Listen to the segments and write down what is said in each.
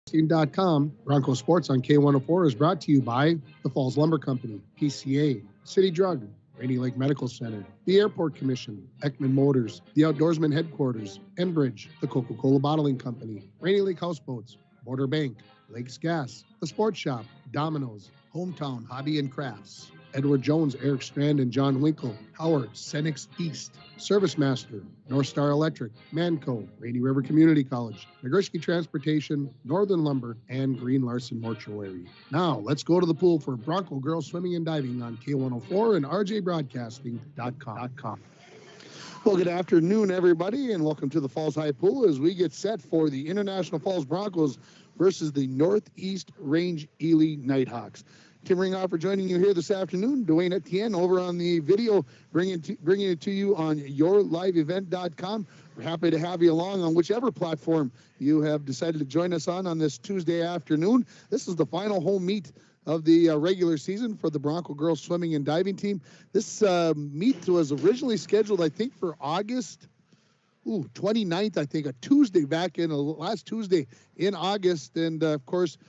Broadcasting.com. Bronco Sports on K104 is brought to you by the Falls Lumber Company, PCA, City Drug, Rainy Lake Medical Center, the Airport Commission, Ekman Motors, the Outdoorsman Headquarters, Enbridge, the Coca-Cola Bottling Company, Rainy Lake Houseboats, Border Bank, Lakes Gas, the Sports Shop, Domino's, Hometown Hobby and Crafts, Edward Jones, Eric Strand, and John Winkle, Howard, Senex East, Service Master, North Star Electric, Manco, Rainy River Community College, Nagurski Transportation, Northern Lumber, and Green Larson Mortuary. Now, let's go to the pool for Bronco Girls Swimming and Diving on K104 and RJBroadcasting.com. Well, good afternoon, everybody, and welcome to the Falls High Pool as we get set for the International Falls Broncos versus the Northeast Range Ely Nighthawks. Tim Ringhofer joining you here this afternoon. Dwayne Etienne over on the video, bringing it to you on yourliveevent.com. We're happy to have you along on whichever platform you have decided to join us on this Tuesday afternoon. This is the final home meet of the regular season for the Bronco girls swimming and diving team. This meet was originally scheduled, I think, for August 29th, I think, a Tuesday back in last Tuesday in August. And, of course,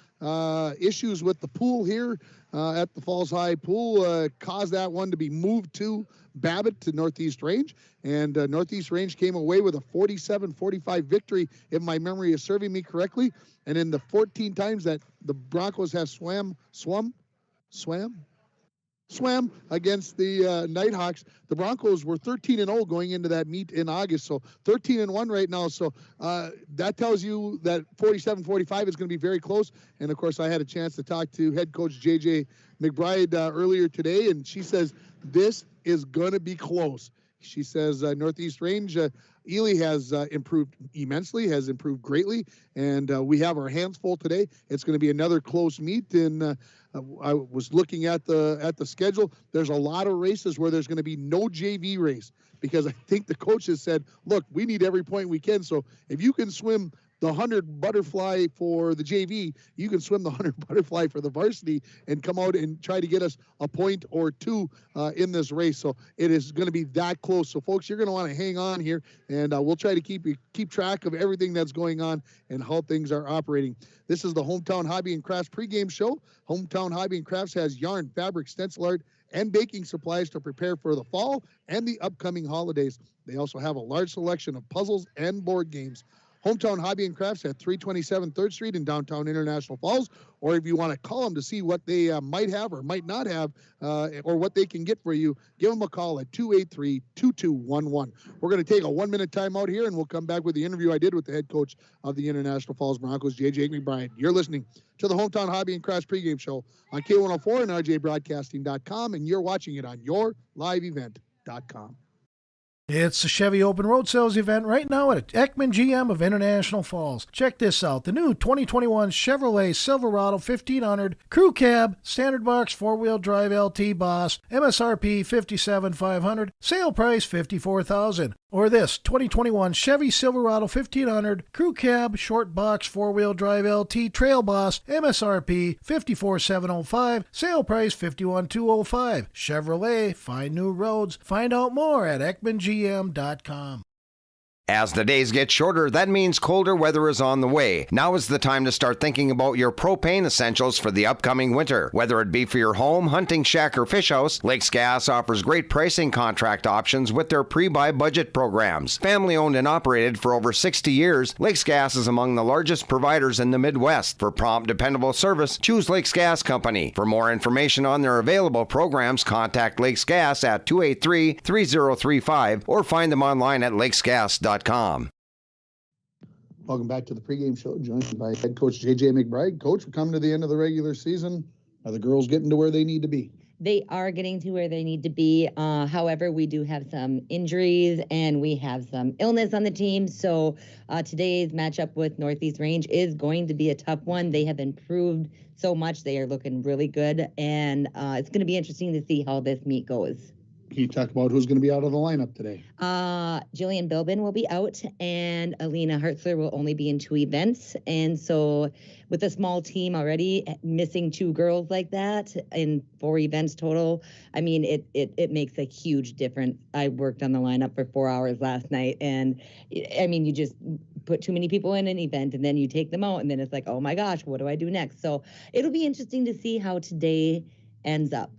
issues with the pool here at the Falls High Pool caused that one to be moved to Babbitt to Northeast Range. And Northeast Range came away with a 47-45 victory, if my memory is serving me correctly. And in the 14 times that the Broncos have swam against the Nighthawks, the Broncos were 13-0 going into that meet in August. So 13-1 right now. So that tells you that 47-45 is going to be very close. And, of course, I had a chance to talk to head coach J.J. McBride earlier today, and she says this is going to be close. She says Northeast Range, Ely has improved immensely, has improved greatly, and we have our hands full today. It's going to be another close meet, and I was looking at the schedule. There's a lot of races where there's going to be no JV race because I think the coaches said, look, we need every point we can. So if you can swim the 100 butterfly for the JV, you can swim the 100 butterfly for the varsity and come out and try to get us a point or two in this race. So it is going to be that close. So, folks, you're going to want to hang on here, and we'll try to keep track of everything that's going on and how things are operating. This is the Hometown Hobby and Crafts pregame show. Hometown Hobby and Crafts has yarn, fabric, stencil art, and baking supplies to prepare for the fall and the upcoming holidays. They also have a large selection of puzzles and board games. Hometown Hobby and Crafts at 327 3rd Street in downtown International Falls, or if you want to call them to see what they might have or might not have or what they can get for you, give them a call at 283-2211. We're going to take a 1-minute timeout here, and we'll come back with the interview I did with the head coach of the International Falls Broncos, J.J. McBride. You're listening to the Hometown Hobby and Crafts pregame show on K104 and RJBroadcasting.com, and you're watching it on yourliveevent.com. It's the Chevy Open Road Sales event right now at Ekman GM of International Falls. Check this out. The new 2021 Chevrolet Silverado 1500 Crew Cab Standard Box 4-Wheel Drive LT Boss, MSRP $57,500, sale price $54,000. Or this 2021 Chevy Silverado 1500 Crew Cab Short Box 4-Wheel Drive LT Trail Boss, MSRP $54,705, sale price $51,205. Chevrolet, find new roads. Find out more at EkmanGM.com. As the days get shorter, that means colder weather is on the way. Now is the time to start thinking about your propane essentials for the upcoming winter. Whether it be for your home, hunting shack, or fish house, Lakes Gas offers great pricing contract options with their pre-buy budget programs. Family owned and operated for over 60 years, Lakes Gas is among the largest providers in the Midwest. For prompt, dependable service, choose Lakes Gas Company. For more information on their available programs, contact Lakes Gas at 283-3035 or find them online at lakesgas.com. Welcome back to the pregame show, joined by head coach J.J. McBride. Coach, we're coming to the end of the regular season. Are the girls getting to where they need to be? They are getting to where they need to be. However, we do have some injuries and we have some illness on the team. So today's matchup with Northeast Range is going to be a tough one. They have improved so much. They are looking really good. And it's going to be interesting to see how this meet goes. Can you talk about who's going to be out of the lineup today? Jillian Bilbin will be out, and Alina Hertzler will only be in 2 events. And so with a small team already, missing 2 girls like that in 4 events total, I mean, it makes a huge difference. I worked on the lineup for 4 hours last night, and I mean, you just put too many people in an event, and then you take them out, and then it's like, oh my gosh, what do I do next? So it'll be interesting to see how today ends up.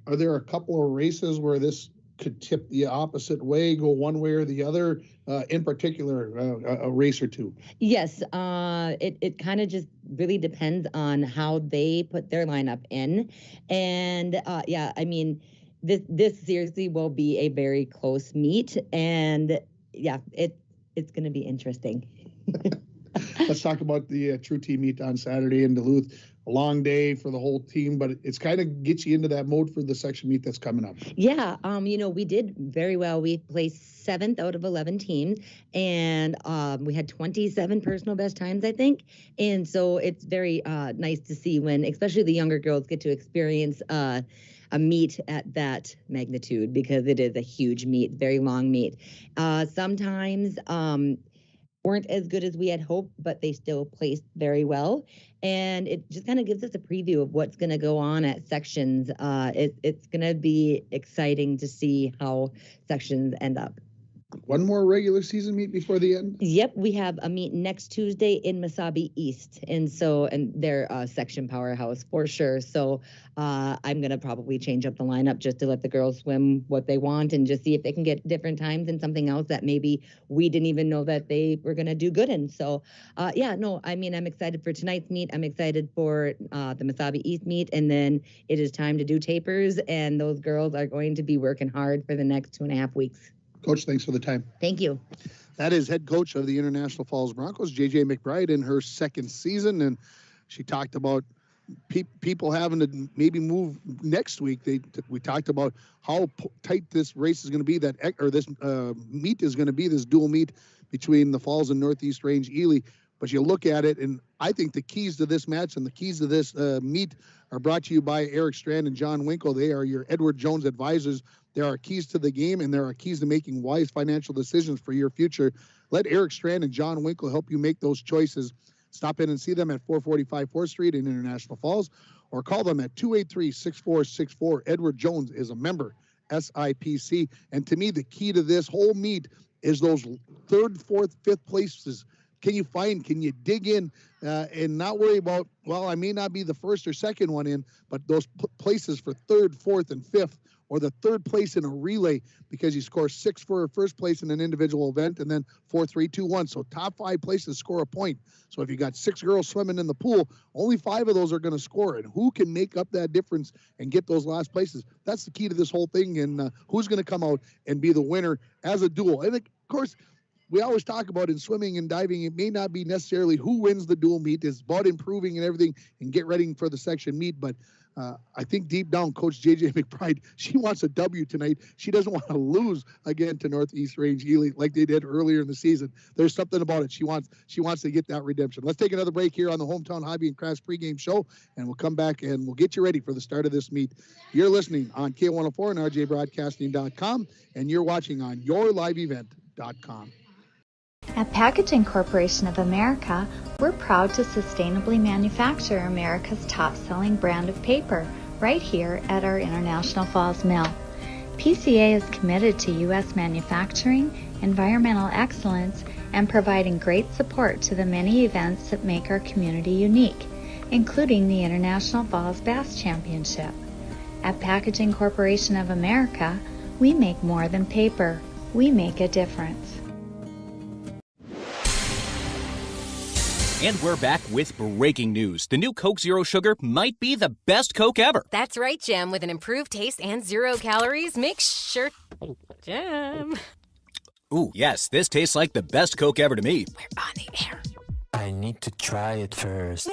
Are there a couple of races where this could tip the opposite way, go one way or the other, in particular, a race or two? Yes, it kind of just really depends on how they put their lineup in. And yeah, I mean, this seriously will be a very close meet. And yeah, it's going to be interesting. Let's talk about the True Team meet on Saturday in Duluth. A long day for the whole team, but it's kind of gets you into that mode for the section meet that's coming up. Yeah, we did very well. We placed 7th out of 11 teams, and we had 27 personal best times, I think. And so it's very nice to see when, especially the younger girls, get to experience a meet at that magnitude, because it is a huge meet, very long meet. Sometimes weren't as good as we had hoped, but they still placed very well. And it just kind of gives us a preview of what's going to go on at sections. It's going to be exciting to see how sections end up. One more regular season meet before the end? Yep, we have a meet next Tuesday in Mesabi East. And they're a section powerhouse for sure. So I'm going to probably change up the lineup just to let the girls swim what they want and just see if they can get different times and something else that maybe we didn't even know that they were going to do good in. So yeah, no, I mean, I'm excited for tonight's meet. I'm excited for the Mesabi East meet. And then it is time to do tapers. And those girls are going to be working hard for the next 2.5 weeks. Coach, thanks for the time. Thank you. That is head coach of the International Falls Broncos, JJ McBride, in her second season. And she talked about people having to maybe move next week. We talked about how tight this race is going to be, this meet is going to be, this dual meet between the Falls and Northeast Range Ely. But you look at it, and I think the keys to this match and the keys to this meet are brought to you by Eric Strand and John Winkle. They are your Edward Jones advisors. There are keys to the game, and there are keys to making wise financial decisions for your future. Let Eric Strand and John Winkle help you make those choices. Stop in and see them at 445 4th Street in International Falls, or call them at 283-6464. Edward Jones is a member, SIPC. And to me, the key to this whole meet is those 3rd, 4th, 5th places. Can you dig in and not worry about, well, I may not be the first or second one in, but those places for 3rd, 4th, and 5th, or the 3rd place in a relay, because you score 6 for first place in an individual event, and then 4, 3, 2, 1. So top 5 places score a point. So if you got 6 girls swimming in the pool, only 5 of those are going to score. And who can make up that difference and get those last places? That's the key to this whole thing. And who's going to come out and be the winner as a duel? And of course, we always talk about in swimming and diving, it may not be necessarily who wins the dual meet. It's about improving and everything and get ready for the section meet. But I think deep down, Coach JJ McBride, she wants a W tonight. She doesn't want to lose again to Northeast Range Ely like they did earlier in the season. There's something about it. She wants to get that redemption. Let's take another break here on the Hometown Hobby and Crafts pregame show, and we'll come back and we'll get you ready for the start of this meet. You're listening on K104 and RJBroadcasting.com, and you're watching on YourLiveEvent.com. At Packaging Corporation of America, we're proud to sustainably manufacture America's top-selling brand of paper right here at our International Falls Mill. PCA is committed to U.S. manufacturing, environmental excellence, and providing great support to the many events that make our community unique, including the International Falls Bass Championship. At Packaging Corporation of America, we make more than paper. We make a difference. And we're back with breaking news. The new Coke Zero Sugar might be the best Coke ever. That's right, Jim. With an improved taste and 0 calories, make sure... Jim. Ooh, yes, this tastes like the best Coke ever to me. We're on the air. I need to try it first.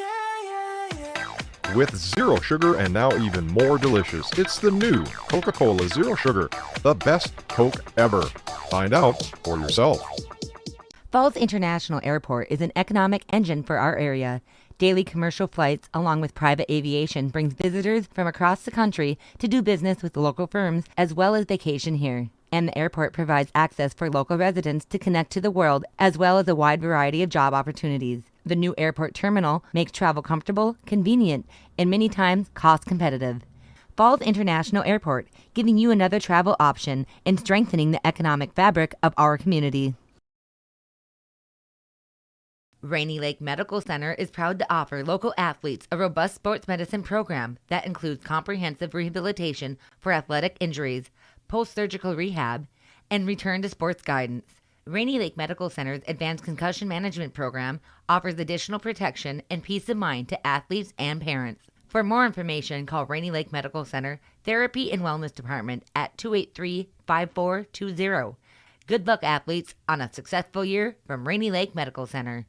With zero sugar and now even more delicious, it's the new Coca-Cola Zero Sugar, the best Coke ever. Find out for yourself. Falls International Airport is an economic engine for our area. Daily commercial flights, along with private aviation, brings visitors from across the country to do business with local firms as well as vacation here. And the airport provides access for local residents to connect to the world as well as a wide variety of job opportunities. The new airport terminal makes travel comfortable, convenient, and many times cost competitive. Falls International Airport, giving you another travel option and strengthening the economic fabric of our community. Rainy Lake Medical Center is proud to offer local athletes a robust sports medicine program that includes comprehensive rehabilitation for athletic injuries, post-surgical rehab, and return to sports guidance. Rainy Lake Medical Center's Advanced Concussion Management Program offers additional protection and peace of mind to athletes and parents. For more information, call Rainy Lake Medical Center Therapy and Wellness Department at 283-5420. Good luck, athletes, on a successful year from Rainy Lake Medical Center.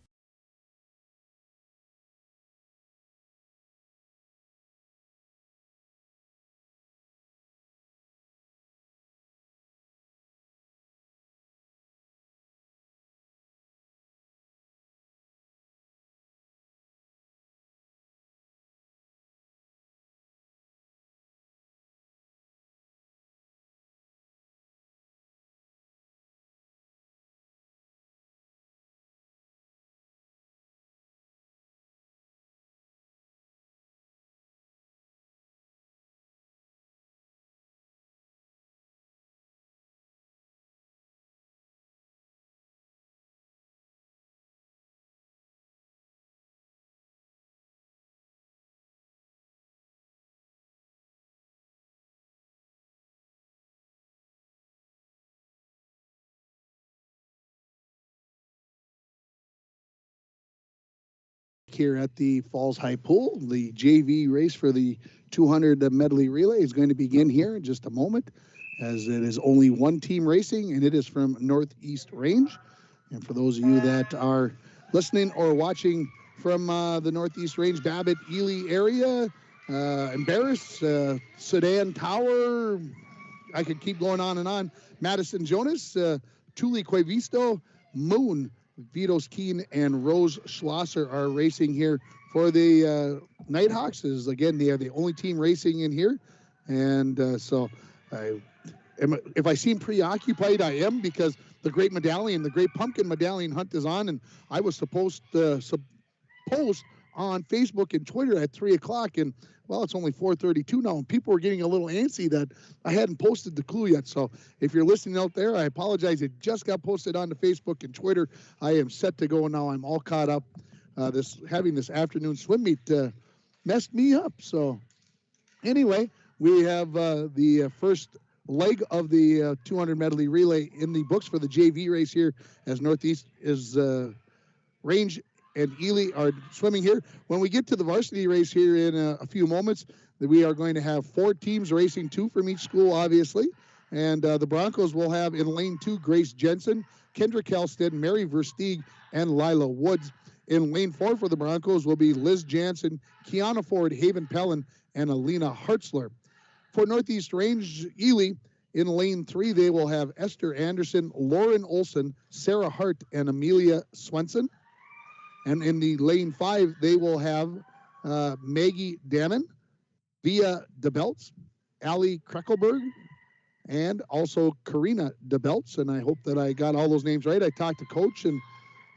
Here at the Falls High Pool, the JV race for the 200 medley relay is going to begin here in just a moment, as it is only one team racing, and it is from Northeast Range. And for those of you that are listening or watching from the Northeast Range, Babbitt, Ely area, Embarrass, Sedan Tower, I could keep going on and on. Madison Jonas, Tule Quevisto, Moon, Vitos Keen, and Rose Schlosser are racing here for the Nighthawks. Again, they are the only team racing in here. And if I seem preoccupied, I am, because the Great Medallion, the Great Pumpkin Medallion Hunt is on, and I was supposed to post on Facebook and Twitter at 3 o'clock, and well, it's only 4:32 now, and people were getting a little antsy that I hadn't posted the clue yet. So if you're listening out there, I apologize. It just got posted onto Facebook and Twitter. I am set to go now. I'm all caught up. Having this afternoon swim meet messed me up. So anyway, we have the first leg of the 200 medley relay in the books for the JV race here, as Northeast is Range and Ely are swimming here. When we get to the varsity race here in a few moments, we are going to have 4 teams racing, 2 from each school, obviously. And the Broncos will have in lane 2, Grace Jensen, Kendra Kelstead, Mary Versteeg, and Lila Woods. In lane 4 for the Broncos will be Liz Jansen, Kiana Ford, Haven Pellin, and Alina Hartzler. For Northeast Range Ely, in lane 3, they will have Esther Anderson, Lauren Olson, Sarah Hart, and Amelia Swenson. And in the lane 5, they will have Maggie Dannon, Via DeBelts, Allie Kreckelberg, and also Karina DeBelts. And I hope that I got all those names right. I talked to Coach, and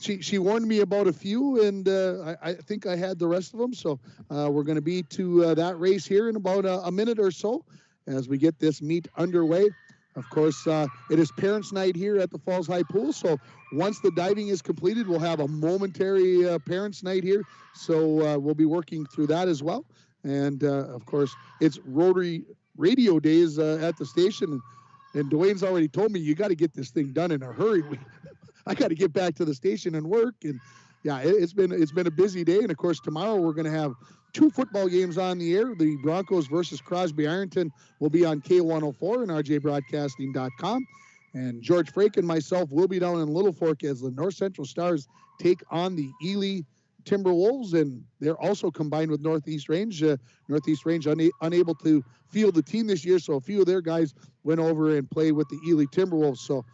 she warned me about a few, and I think I had the rest of them. So we're going to be to that race here in about a minute or so as we get this meet underway. Of course, it is Parents' Night here at the Falls High Pool, so once the diving is completed, we'll have a momentary Parents' Night here, so we'll be working through that as well. And, of course, it's Rotary Radio Days at the station, and Dwayne's already told me, you got to get this thing done in a hurry. I got to get back to the station and work, and yeah, it's been a busy day. And of course, tomorrow we're going to have 2 football games on the air. The Broncos versus Crosby Ironton will be on K104 and RJBroadcasting.com. And George Frake and myself will be down in Little Fork as the North Central Stars take on the Ely Timberwolves, and they're also combined with Northeast Range. Northeast Range unable to field the team this year, so a few of their guys went over and played with the Ely Timberwolves. So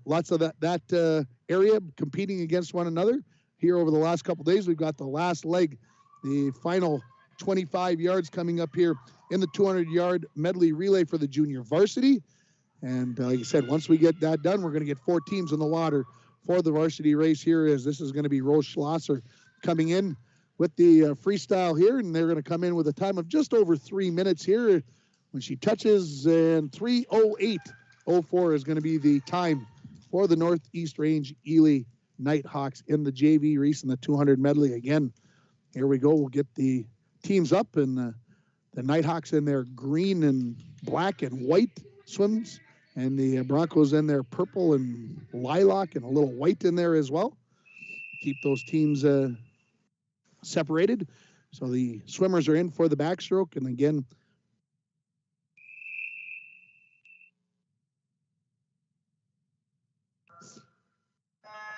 lots of that area competing against one another here over the last couple days. We've got the last leg, the final 25 yards coming up here in the 200-yard medley relay for the junior varsity. And like I said, once we get that done, we're going to get 4 teams in the water for the varsity race here, as this is going to be Rose Schlosser coming in with the freestyle here, and they're going to come in with a time of just over 3 minutes here when she touches, and 3:08:04 is going to be the time for the Northeast Range Ely Nighthawks in the JV race in the 200 medley. Again, here we go. We'll get the teams up, and the Nighthawks in their green and black and white swims, and the Broncos in their purple and lilac and a little white in there as well. Keep those teams separated. So the swimmers are in for the backstroke, and again,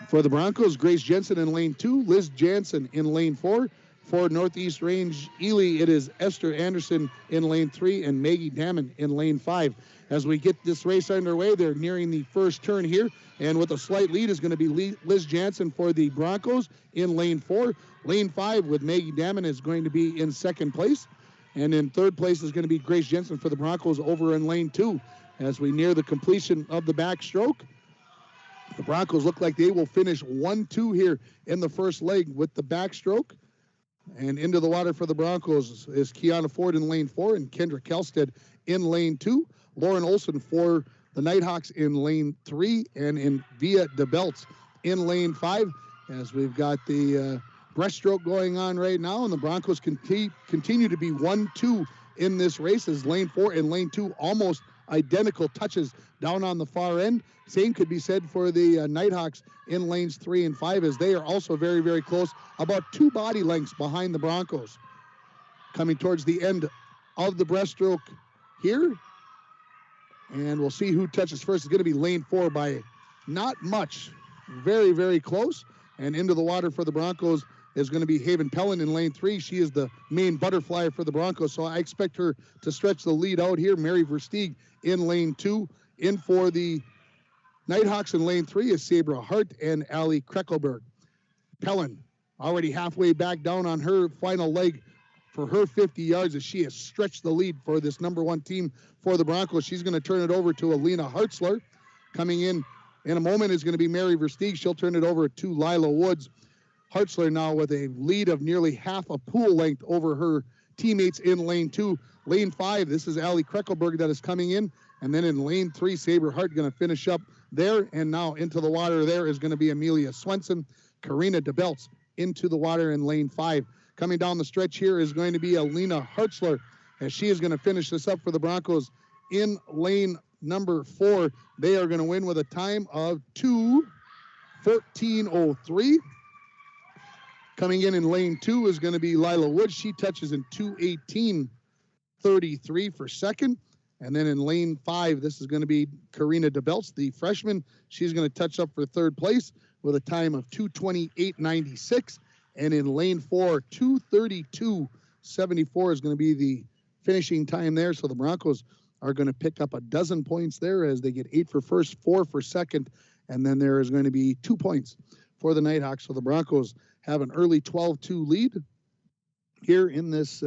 for the Broncos, Grace Jensen in lane 2, Liz Jansen in lane 4. For Northeast Range Ely, it is Esther Anderson in lane 3 and Maggie Damon in lane 5. As we get this race underway, they're nearing the first turn here, and with a slight lead is going to be Liz Jansen for the Broncos in lane 4. Lane 5 with Maggie Damon is going to be in second place, and in third place is going to be Grace Jensen for the Broncos over in lane 2. As we near the completion of the backstroke, the Broncos look like they will finish 1-2 here in the first leg with the backstroke. And into the water for the Broncos is Kiana Ford in lane 4 and Kendra Kelstead in lane 2. Lauren Olson for the Nighthawks in lane 3 and in Via DeBelts in lane 5. As we've got the breaststroke going on right now, and the Broncos continue to be 1-2 in this race, as lane 4 and lane 2 almost identical touches down on the far end. Same could be said for the Nighthawks in lanes 3 and 5, as they are also very, very close, about 2 body lengths behind the Broncos. Coming towards the end of the breaststroke here, and we'll see who touches first. It's going to be lane 4 by not much. Very, very close. And into the water for the Broncos is going to be Haven Pellin in lane 3. She is the main butterfly for the Broncos, so I expect her to stretch the lead out here. Mary Versteeg in lane 2. In for the Nighthawks in lane 3 is Sabra Hart and Allie Kreckelberg. Pellin already halfway back down on her final leg for her 50 yards, as she has stretched the lead for this number 1 team for the Broncos. She's going to turn it over to Alina Hartzler. Coming in a moment is going to be Mary Versteeg. She'll turn it over to Lila Woods. Hartzler now with a lead of nearly half a pool length over her teammates in lane 2. Lane 5, this is Allie Kreckelberg that is coming in. And then in lane 3, Saber Hart going to finish up there. And now into the water there is going to be Amelia Swenson. Karina DeBelts into the water in lane 5. Coming down the stretch here is going to be Alina Hartzler, as she is going to finish this up for the Broncos in lane number 4. They are going to win with a time of 2:14:03. Coming in lane 2 is going to be Lila Woods. She touches in 2:18:33 for second. And then in lane 5, this is going to be Karina DeBelts, the freshman. She's going to touch up for third place with a time of 2:28:96. And in lane 4, 2:32:74 is going to be the finishing time there. So the Broncos are going to pick up a dozen points there, as they get 8 for first, 4 for second. And then there is going to be 2 points for the Nighthawks. So the Broncos have an early 12-2 lead here in this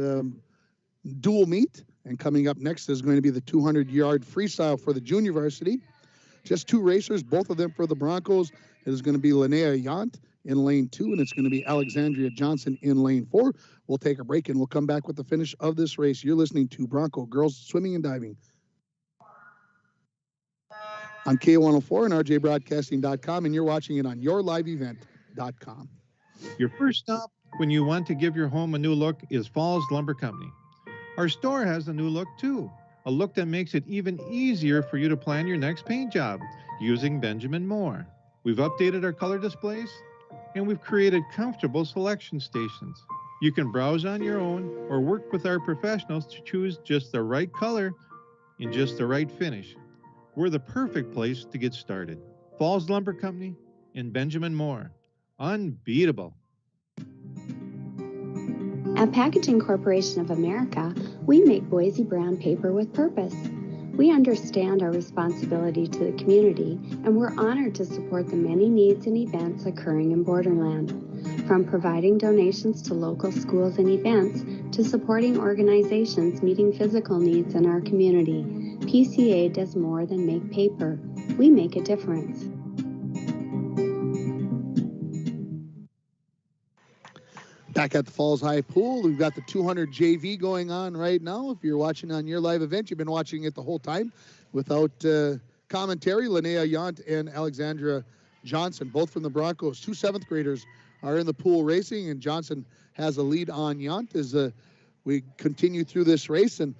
dual meet. And coming up next is going to be the 200-yard freestyle for the junior varsity. Just 2 racers, both of them for the Broncos. It is going to be Linnea Yant in lane 2, and it's going to be Alexandria Johnson in lane 4. We'll take a break, and we'll come back with the finish of this race. You're listening to Bronco Girls Swimming and Diving on K104 and RJBroadcasting.com, and you're watching it on YourLiveEvent.com. Your first stop when you want to give your home a new look is Falls Lumber Company. Our store has a new look too, a look that makes it even easier for you to plan your next paint job using Benjamin Moore. We've updated our color displays, and we've created comfortable selection stations. You can browse on your own or work with our professionals to choose just the right color and just the right finish. We're the perfect place to get started. Falls Lumber Company and Benjamin Moore. Unbeatable. At Packaging Corporation of America, we make Boise brown paper with purpose. We understand our responsibility to the community, and we're honored to support the many needs and events occurring in Borderland. From providing donations to local schools and events to supporting organizations meeting physical needs in our community, PCA does more than make paper. We make a difference. Back at the Falls High Pool, we've got the 200 JV going on right now. If you're watching on your live event, you've been watching it the whole time without commentary. Linnea Yount and Alexandra Johnson, both from the Broncos. 2 7th graders are in the pool racing, and Johnson has a lead on Yount as we continue through this race. And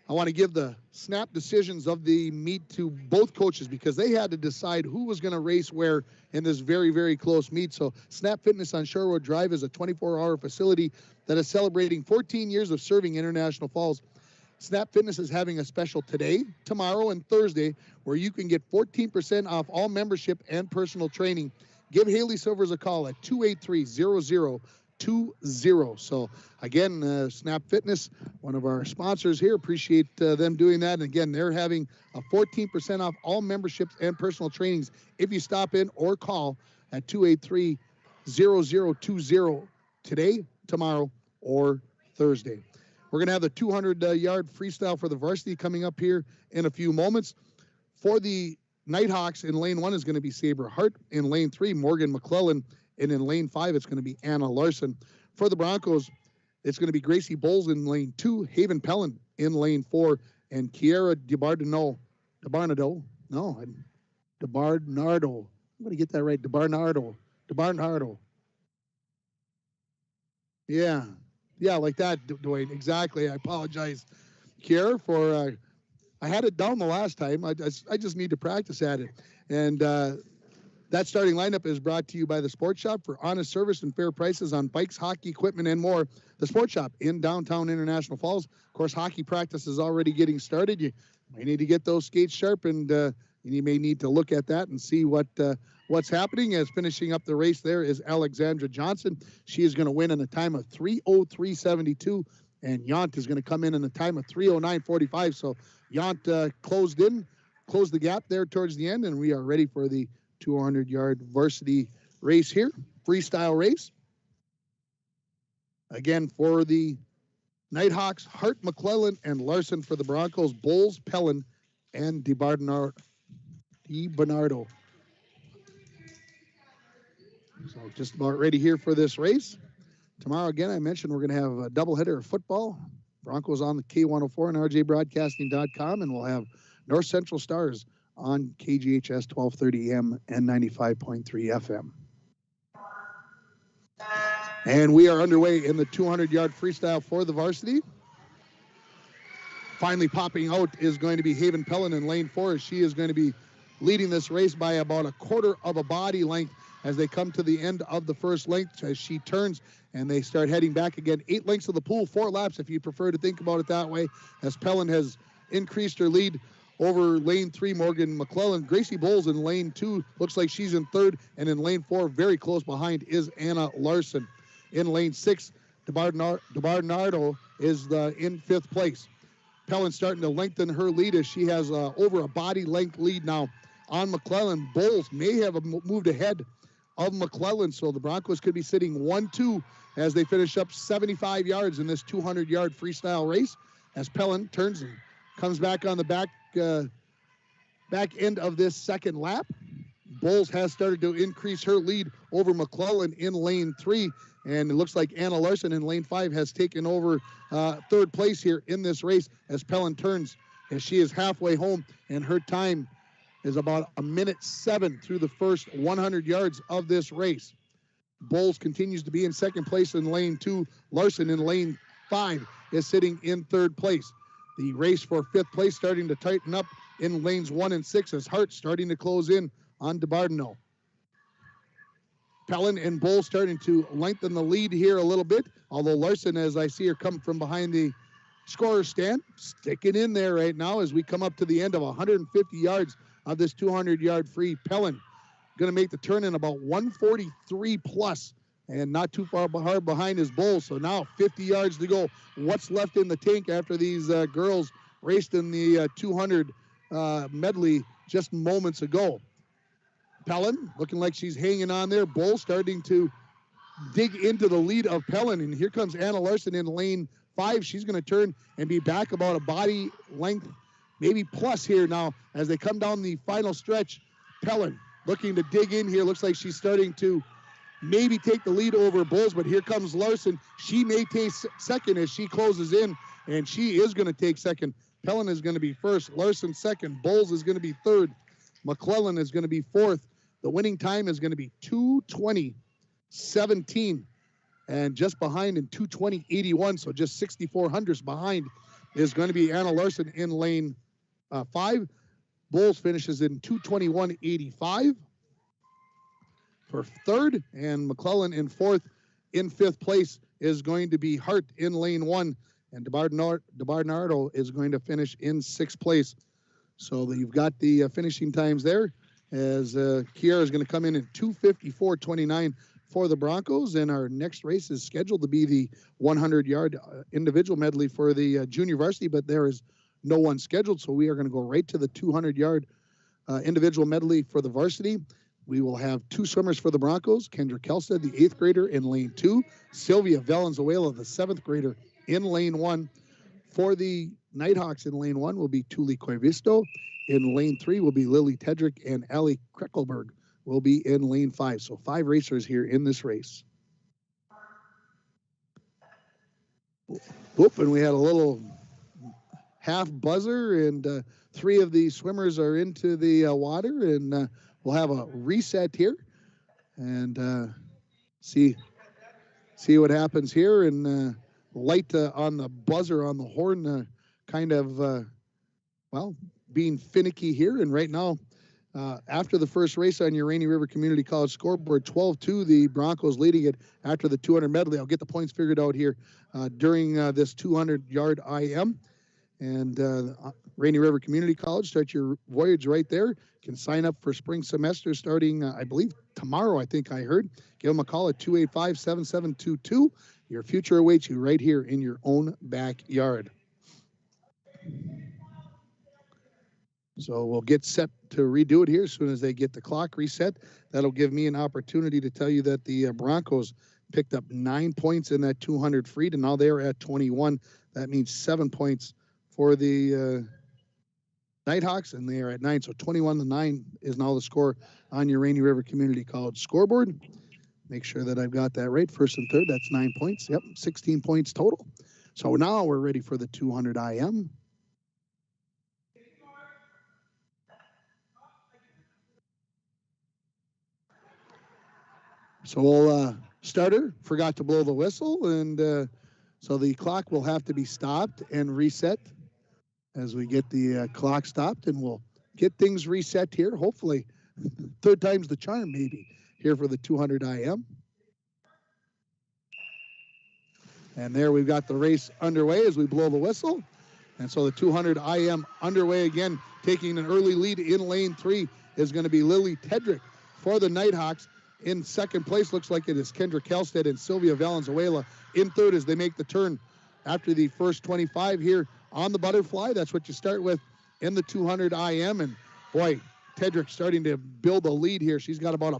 I want to give the snap decisions of the meet to both coaches because they had to decide who was going to race where in this very, very close meet. So Snap Fitness on Shore Road Drive is a 24-hour facility that is celebrating 14 years of serving International Falls. Snap Fitness is having a special today, tomorrow, and Thursday where you can get 14% off all membership and personal training. Give Haley Silvers a call at 283-0020. So again, Snap Fitness, one of our sponsors here, appreciate them doing that. And again, they're having a 14% off all memberships and personal trainings if you stop in or call at 283-0020 today, tomorrow, or Thursday. We're going to have the 200-yard freestyle for the varsity coming up here in a few moments. For the Nighthawks, in lane 1 is going to be Sabre Hart. In lane 3, Morgan McClellan. And in lane 5, it's going to be Anna Larson. For the Broncos, it's going to be Gracie Bowles in lane 2, Haven Pellin in lane 4, and Kiera DeBarnardo. I'm going to get that right. DeBarnardo. Yeah, like that, Dwayne. Exactly. I apologize, Kiera, for I had it down the last time. I just need to practice at it. And that starting lineup is brought to you by the Sports Shop for honest service and fair prices on bikes, hockey equipment, and more. The Sports Shop in downtown International Falls. Of course, hockey practice is already getting started. You may need to get those skates sharpened, and you may need to look at that and see what's happening. As finishing up the race there is Alexandra Johnson. She is going to win in a time of 3:03.72, and Yount is going to come in a time of 3:09.45. So Yount closed the gap there towards the end, and we are ready for the 200-yard varsity race here, freestyle race. Again, for the Nighthawks, Hart, McClellan, and Larson. For the Broncos, Bowles, Pellin, and DeBarnardo. So just about ready here for this race. Tomorrow, again, I mentioned we're going to have a doubleheader of football. Broncos on the K104 and rjbroadcasting.com, and we'll have North Central Stars on KGHS 1230 AM and 95.3 FM. And we are underway in the 200-yard freestyle for the varsity. Finally popping out is going to be Haven Pellin in lane 4. She is going to be leading this race by about a quarter of a body length as they come to the end of the first length as she turns and they start heading back again. 8 lengths of the pool, 4 laps if you prefer to think about it that way, as Pellin has increased her lead over lane 3, Morgan McClellan. Gracie Bowles in lane 2 looks like she's in 3rd, and in lane 4, very close behind, is Anna Larson. In lane 6, DeBarnardo is in 5th place. Pellin starting to lengthen her lead as she has over a body length lead now on McClellan. Bowles may have moved ahead of McClellan, so the Broncos could be sitting 1-2 as they finish up 75 yards in this 200-yard freestyle race as Pellin turns and comes back on the back end of this second lap. Bowles has started to increase her lead over McClellan in lane 3, and it looks like Anna Larson in lane 5 has taken over 3rd place here in this race as Pellin turns, as she is halfway home, and her time is about 1:07 through the first 100 yards of this race. Bowles continues to be in 2nd place in lane 2. Larson in lane 5 is sitting in 3rd place. The race for 5th place starting to tighten up in lanes 1 and 6 as Hart starting to close in on DeBarnardo. Pellin and Bowles starting to lengthen the lead here a little bit, although Larson, as I see her come from behind the scorer's stand, sticking in there right now as we come up to the end of 150 yards of this 200-yard free. Pellin going to make the turn in about 143 plus, and not too far behind his Bowles. So now 50 yards to go. What's left in the tank after these girls raced in the 200 medley just moments ago? Pellin looking like she's hanging on there. Bowles starting to dig into the lead of Pellin. And here comes Anna Larson in lane 5. She's going to turn and be back about a body length, maybe plus here now as they come down the final stretch. Pellin looking to dig in here. Looks like she's starting to maybe take the lead over Bulls, but here comes Larson. She may take second as she closes in, and she is going to take second. Pellin is going to be first, Larson second, Bulls is going to be third, McClellan is going to be fourth. The winning time is going to be 2:20.17, and just behind in 2:20.81, so just 64 hundredths behind, is going to be Anna Larson in lane 5. Bulls finishes in 2:21.85 for third, and McClellan in fourth. In fifth place is going to be Hart in lane 1, and DeBarnardo is going to finish in sixth place. So you've got the finishing times there, as Kiara is going to come in at 2:54.29 for the Broncos, and our next race is scheduled to be the 100-yard individual medley for the junior varsity, but there is no one scheduled, so we are going to go right to the 200-yard individual medley for the varsity. We will have 2 swimmers for the Broncos, Kendra Kelstead, the 8th grader, in lane 2, Sylvia Valenzuela, the 7th grader, in lane 1. For the Nighthawks in lane 1 will be Tuli Koivisto. In lane 3 will be Lily Tedrick, and Allie Kreckelberg will be in lane 5. So 5 racers here in this race. Whoop, and we had a little half buzzer, and 3 of the swimmers are into the water, and we'll have a reset here and see what happens here. And light on the buzzer on the horn kind of, being finicky here. And right now, after the first race on your Rainy River Community College scoreboard, 12-2, the Broncos leading it after the 200 medley. I'll get the points figured out here during this 200-yard IM. And Rainy River Community College, start your voyage right there. You can sign up for spring semester starting, I believe, tomorrow, I think I heard. Give them a call at 285-7722. Your future awaits you right here in your own backyard. So we'll get set to redo it here as soon as they get the clock reset. That'll give me an opportunity to tell you that the Broncos picked up 9 points in that 200 freed, and now they're at 21. That means 7 points for the Nighthawks, and they are at 9. So 21-9 is now the score on your Rainy River Community College scoreboard. Make sure that I've got that right. First and third, that's 9 points. Yep, 16 points total. So now we're ready for the 200 IM. So we'll starter forgot to blow the whistle, and so the clock will have to be stopped and reset as we get the clock stopped, and we'll get things reset here. Hopefully, third time's the charm, maybe, here for the 200 IM. And there we've got the race underway as we blow the whistle. And so the 200 IM underway again, taking an early lead in lane 3 is going to be Lily Tedrick for the Nighthawks. In second place, looks like it is Kendra Kelstead and Sylvia Valenzuela. In third as they make the turn after the first 25 here on the butterfly. That's what you start with in the 200 IM. And boy, Tedrick starting to build a lead here. She's got about a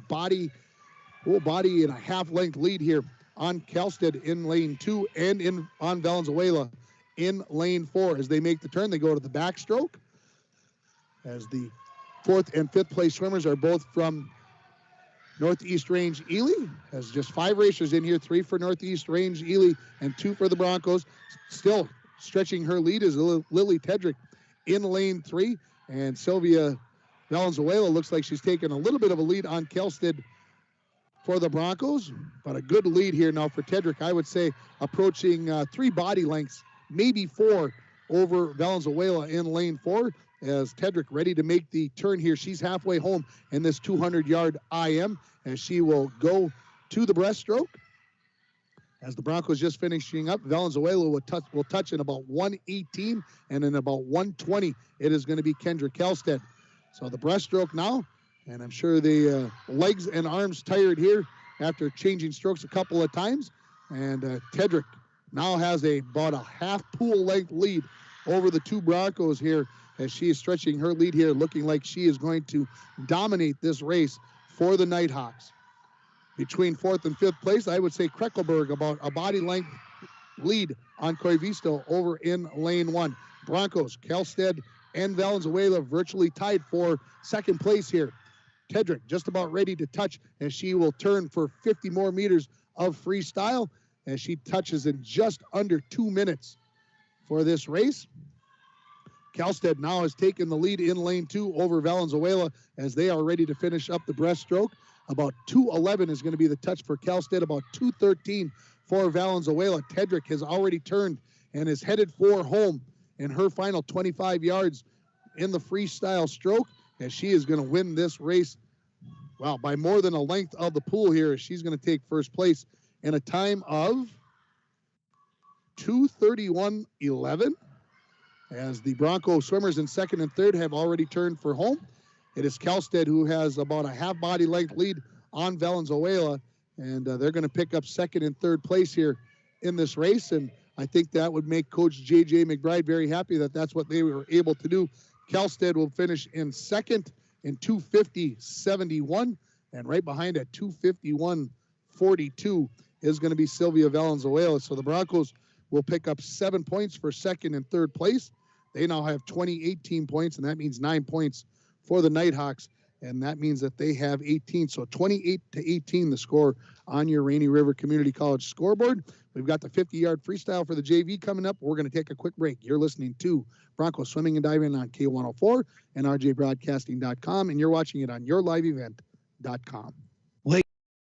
whole body and a half length lead here on Kelstead in lane 2 and on Valenzuela in lane 4. As they make the turn, they go to the backstroke. As the 4th and 5th place swimmers are both from Northeast Range Ely, has just 5 racers in here, 3 for Northeast Range Ely and 2 for the Broncos. Still stretching her lead is Lily Tedrick in lane 3, and Sylvia Valenzuela looks like she's taken a little bit of a lead on Kelstead for the Broncos, but a good lead here now for Tedrick. I would say approaching 3 body lengths, maybe 4 over Valenzuela in lane 4. As Tedrick ready to make the turn here. She's halfway home in this 200-yard IM as she will go to the breaststroke. As the Broncos just finishing up, Valenzuela will touch in about 1:18, and in about 1:20, it is going to be Kendra Kelstead. So the breaststroke now, and I'm sure the legs and arms tired here after changing strokes a couple of times. And Tedrick now has about a half pool length lead over the 2 Broncos here, as she is stretching her lead here, looking like she is going to dominate this race for the Nighthawks. Between 4th and 5th place, I would say Kreckelberg about a body length lead on Koivisto over in lane 1. Broncos, Kelstead, and Valenzuela virtually tied for 2nd place here. Tedrick just about ready to touch as she will turn for 50 more meters of freestyle as she touches in just under 2 minutes for this race. Kelstead now has taken the lead in lane 2 over Valenzuela as they are ready to finish up the breaststroke. About 2:11 is going to be the touch for Kelstead, about 2:13 for Valenzuela. Tedrick has already turned and is headed for home in her final 25 yards in the freestyle stroke as she is going to win this race, well, by more than a length of the pool here. She's going to take first place in a time of 2:31.11 as the Bronco swimmers in 2nd and 3rd have already turned for home. It is Kelstead who has about a half body length lead on Valenzuela, and they're going to pick up 2nd and 3rd place here in this race, and I think that would make Coach J.J. McBride very happy that that's what they were able to do. Kelstead will finish in 2nd in 2:50.71, and right behind at 2:51.42 is going to be Sylvia Valenzuela. So the Broncos will pick up 7 points for 2nd and 3rd place. They now have 18 points, and that means 9 points for the Nighthawks, and that means that they have 18. So 28-18 the score on your Rainy River Community College scoreboard. We've got the 50-yard freestyle for the JV coming up. We're going to take a quick break. You're listening to Bronco Swimming and Diving on K104 and rjbroadcasting.com, and you're watching it on yourliveevent.com.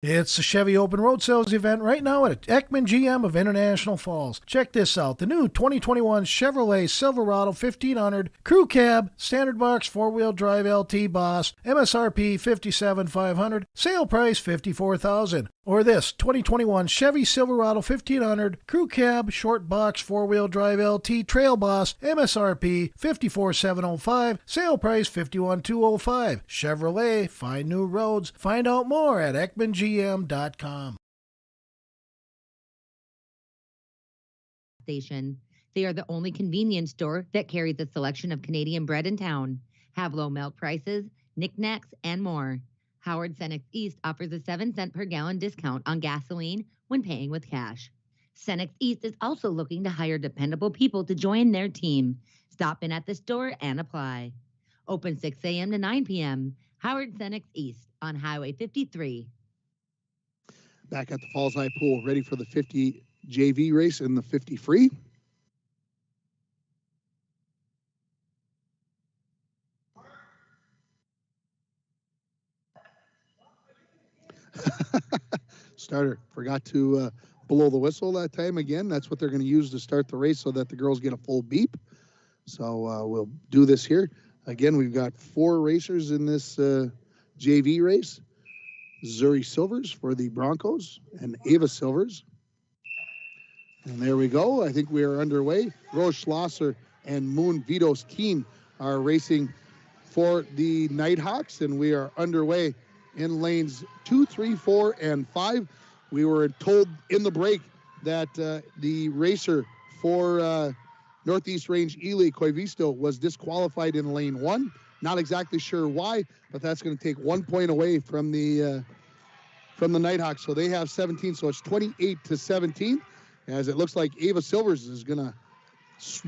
It's the Chevy Open Road Sales event right now at Ekman GM of International Falls. Check this out. The new 2021 Chevrolet Silverado 1500 Crew Cab, Standard Box 4-wheel drive LT Boss, MSRP $57,500, sale price $54,000. Or this 2021 Chevy Silverado 1500 Crew Cab, Short Box 4-wheel drive LT Trail Boss, MSRP $54,705, sale price $51,205. Chevrolet, find new roads. Find out more at EkmanGM.com. Station. They are the only convenience store that carries a selection of Canadian bread in town, have low milk prices, knickknacks, and more. Howard Senex East offers a 7-cent per gallon discount on gasoline when paying with cash. Senex East is also looking to hire dependable people to join their team. Stop in at the store and apply. Open 6 a.m. to 9 p.m. Howard Senex East on Highway 53. Back at the Falls High Pool, ready for the 50 JV race and the 50 free. Starter forgot to blow the whistle that time again. That's what they're going to use to start the race so that the girls get a full beep. So we'll do this here. Again, we've got 4 racers in this JV race. Zuri Silvers for the Broncos and Ava Silvers. And there we go. I think we are underway. Rose Schlosser and Moon Vitos Keen are racing for the Nighthawks, and we are underway in lanes 2, 3, 4, and 5. We were told in the break that the racer for Northeast Range Ely Koivisto was disqualified in lane 1. Not exactly sure why, but that's going to take 1 point away from the Nighthawks. So they have 17, so it's 28-17. As it looks like Ava Silvers is going to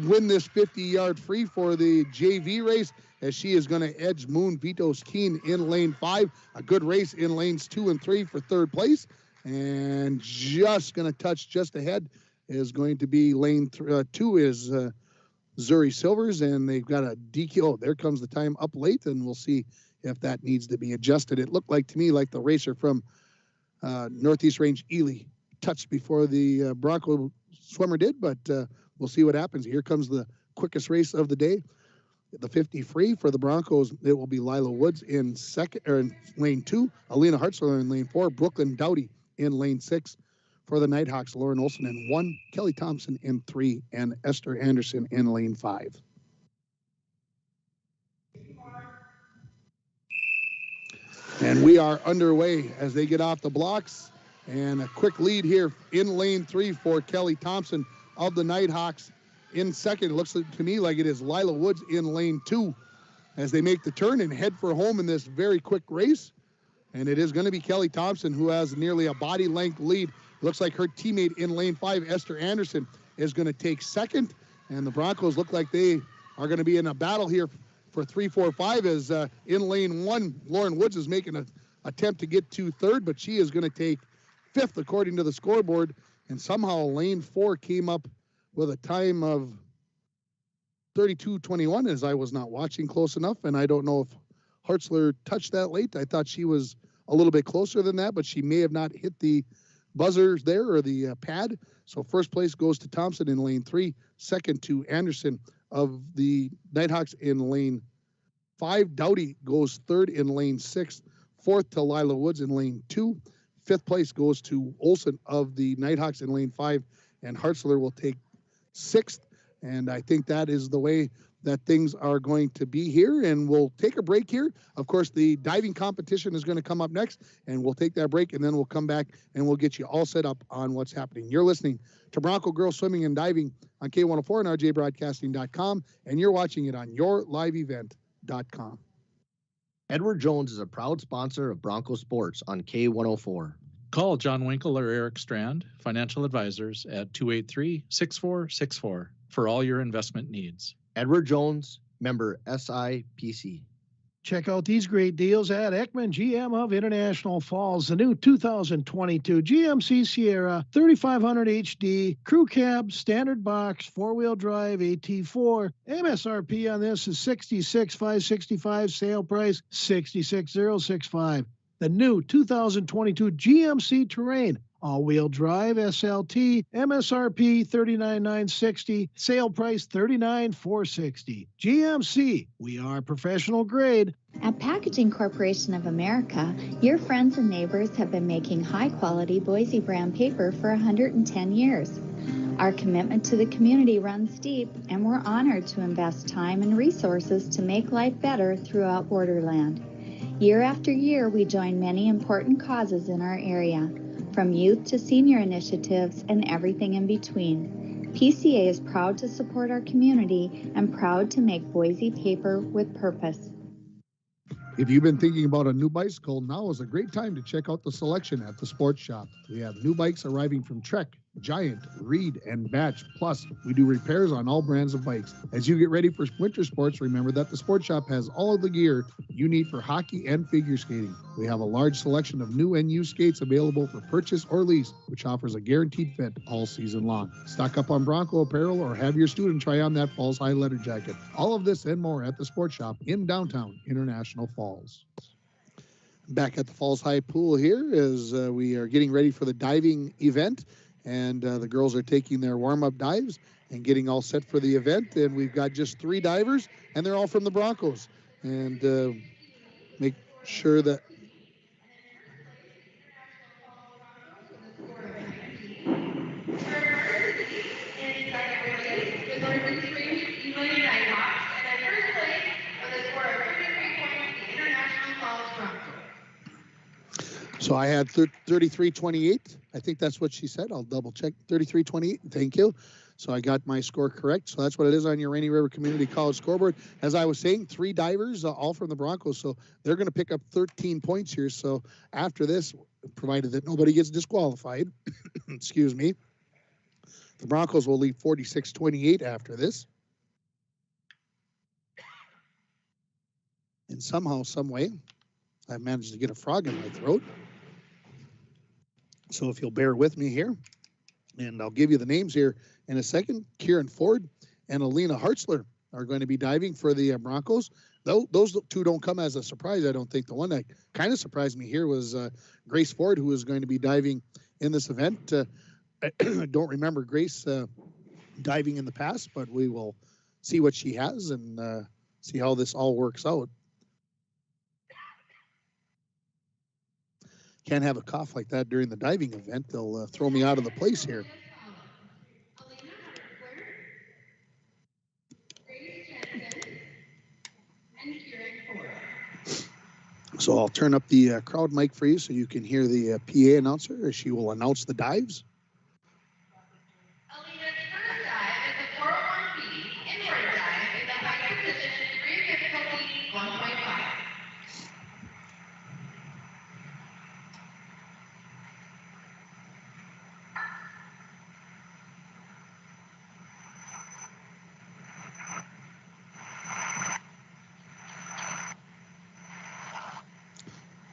win this 50-yard free for the JV race, as she is going to edge Moon Vitos Keen in lane 5. A good race in lanes 2 and 3 for 3rd place. And just going to touch just ahead is going to be lane 2 is Zuri Silvers, and they've got a DQ. Oh, there comes the time up late, and we'll see if that needs to be adjusted. It looked like to me like the racer from Northeast Range Ely touched before the Bronco swimmer did, but we'll see what happens. Here comes the quickest race of the day. The 50 free for the Broncos, it will be Lila Woods in lane 2, Alina Hartzler in lane 4, Brooklyn Dowdy in lane 6. For the Nighthawks, Lauren Olson in 1, Kelly Thompson in 3, and Esther Anderson in lane 5. And we are underway as they get off the blocks. And a quick lead here in lane 3 for Kelly Thompson of the Nighthawks. In second, it looks to me like it is Lila Woods in lane 2 as they make the turn and head for home in this very quick race. And it is going to be Kelly Thompson, who has nearly a body length lead. Looks like her teammate in lane 5, Esther Anderson, is going to take second. And the Broncos look like they are going to be in a battle here for 3, 4, 5 as in lane 1, Lauren Woods is making an attempt to get to third, but she is going to take fifth according to the scoreboard. And somehow lane 4 came up with a time of 32:21 as I was not watching close enough. And I don't know if Hartzler touched that late. I thought she was a little bit closer than that, but she may have not hit the buzzers there or the pad. So first place goes to Thompson in lane 3, second to Anderson of the Nighthawks in lane 5. Dowdy goes third in lane 6, fourth to Lila Woods in lane 2. Fifth place goes to Olson of the Nighthawks in lane 5, and Hartzler will take sixth. And I think that is the way that things are going to be here. And we'll take a break here. Of course, the diving competition is going to come up next, and we'll take that break, and then we'll come back and we'll get you all set up on what's happening. You're listening to Bronco Girls Swimming and Diving on K104 and rjbroadcasting.com, and you're watching it on yourliveevent.com. Edward Jones is a proud sponsor of Bronco Sports on K104. Call John Winkle or Eric Strand, financial advisors, at 283-6464 for all your investment needs. Edward Jones, member SIPC. Check out these great deals at Ekman GM of International Falls. The new 2022 GMC Sierra 3500 HD, Crew Cab, Standard Box, 4-wheel drive, AT4. MSRP on this is $66,565. Sale price $66,065. The new 2022 GMC Terrain, all-wheel drive, SLT, MSRP $39,960, sale price $39,460. GMC, we are professional grade. At Packaging Corporation of America, your friends and neighbors have been making high-quality Boise brown paper for 110 years. Our commitment to the community runs deep, and we're honored to invest time and resources to make life better throughout Borderland. Year after year, we join many important causes in our area, from youth to senior initiatives and everything in between. PCA is proud to support our community and proud to make Boise paper with purpose. If you've been thinking about a new bicycle, now is a great time to check out the selection at the Sports Shop. We have new bikes arriving from Trek, Giant, Reed, and Batch. Plus, we do repairs on all brands of bikes. As you get ready for winter sports, remember that the Sports Shop has all of the gear you need for hockey and figure skating. We have a large selection of new and used skates available for purchase or lease, which offers a guaranteed fit all season long. Stock up on Bronco apparel or have your student try on that Falls High leather jacket. All of this and more at the Sports Shop in downtown International Falls. Back at the Falls High pool here as we are getting ready for the diving event. And the girls are taking their warm-up dives and getting all set for the event. And we've got just 3 divers, and they're all from the Broncos. And make sure that So I had 33-28. I think that's what she said. I'll double check. 33-28. Thank you. So I got my score correct. So that's what it is on your Rainy River Community College scoreboard. As I was saying, 3 divers, all from the Broncos. So they're going to pick up 13 points here. So after this, provided that nobody gets disqualified, excuse me, the Broncos will lead 46-28 after this. And somehow, some way, I managed to get a frog in my throat. So if you'll bear with me here, and I'll give you the names here in a second. Kieran Ford and Alina Hartzler are going to be diving for the Broncos. Those 2 don't come as a surprise, I don't think. The one that kind of surprised me here was Grace Ford, who is going to be diving in this event. I don't remember Grace diving in the past, but we will see what she has and see how this all works out. Can't have a cough like that during the diving event. They'll throw me out of the place here. So I'll turn up the crowd mic for you so you can hear the PA announcer as she will announce the dives.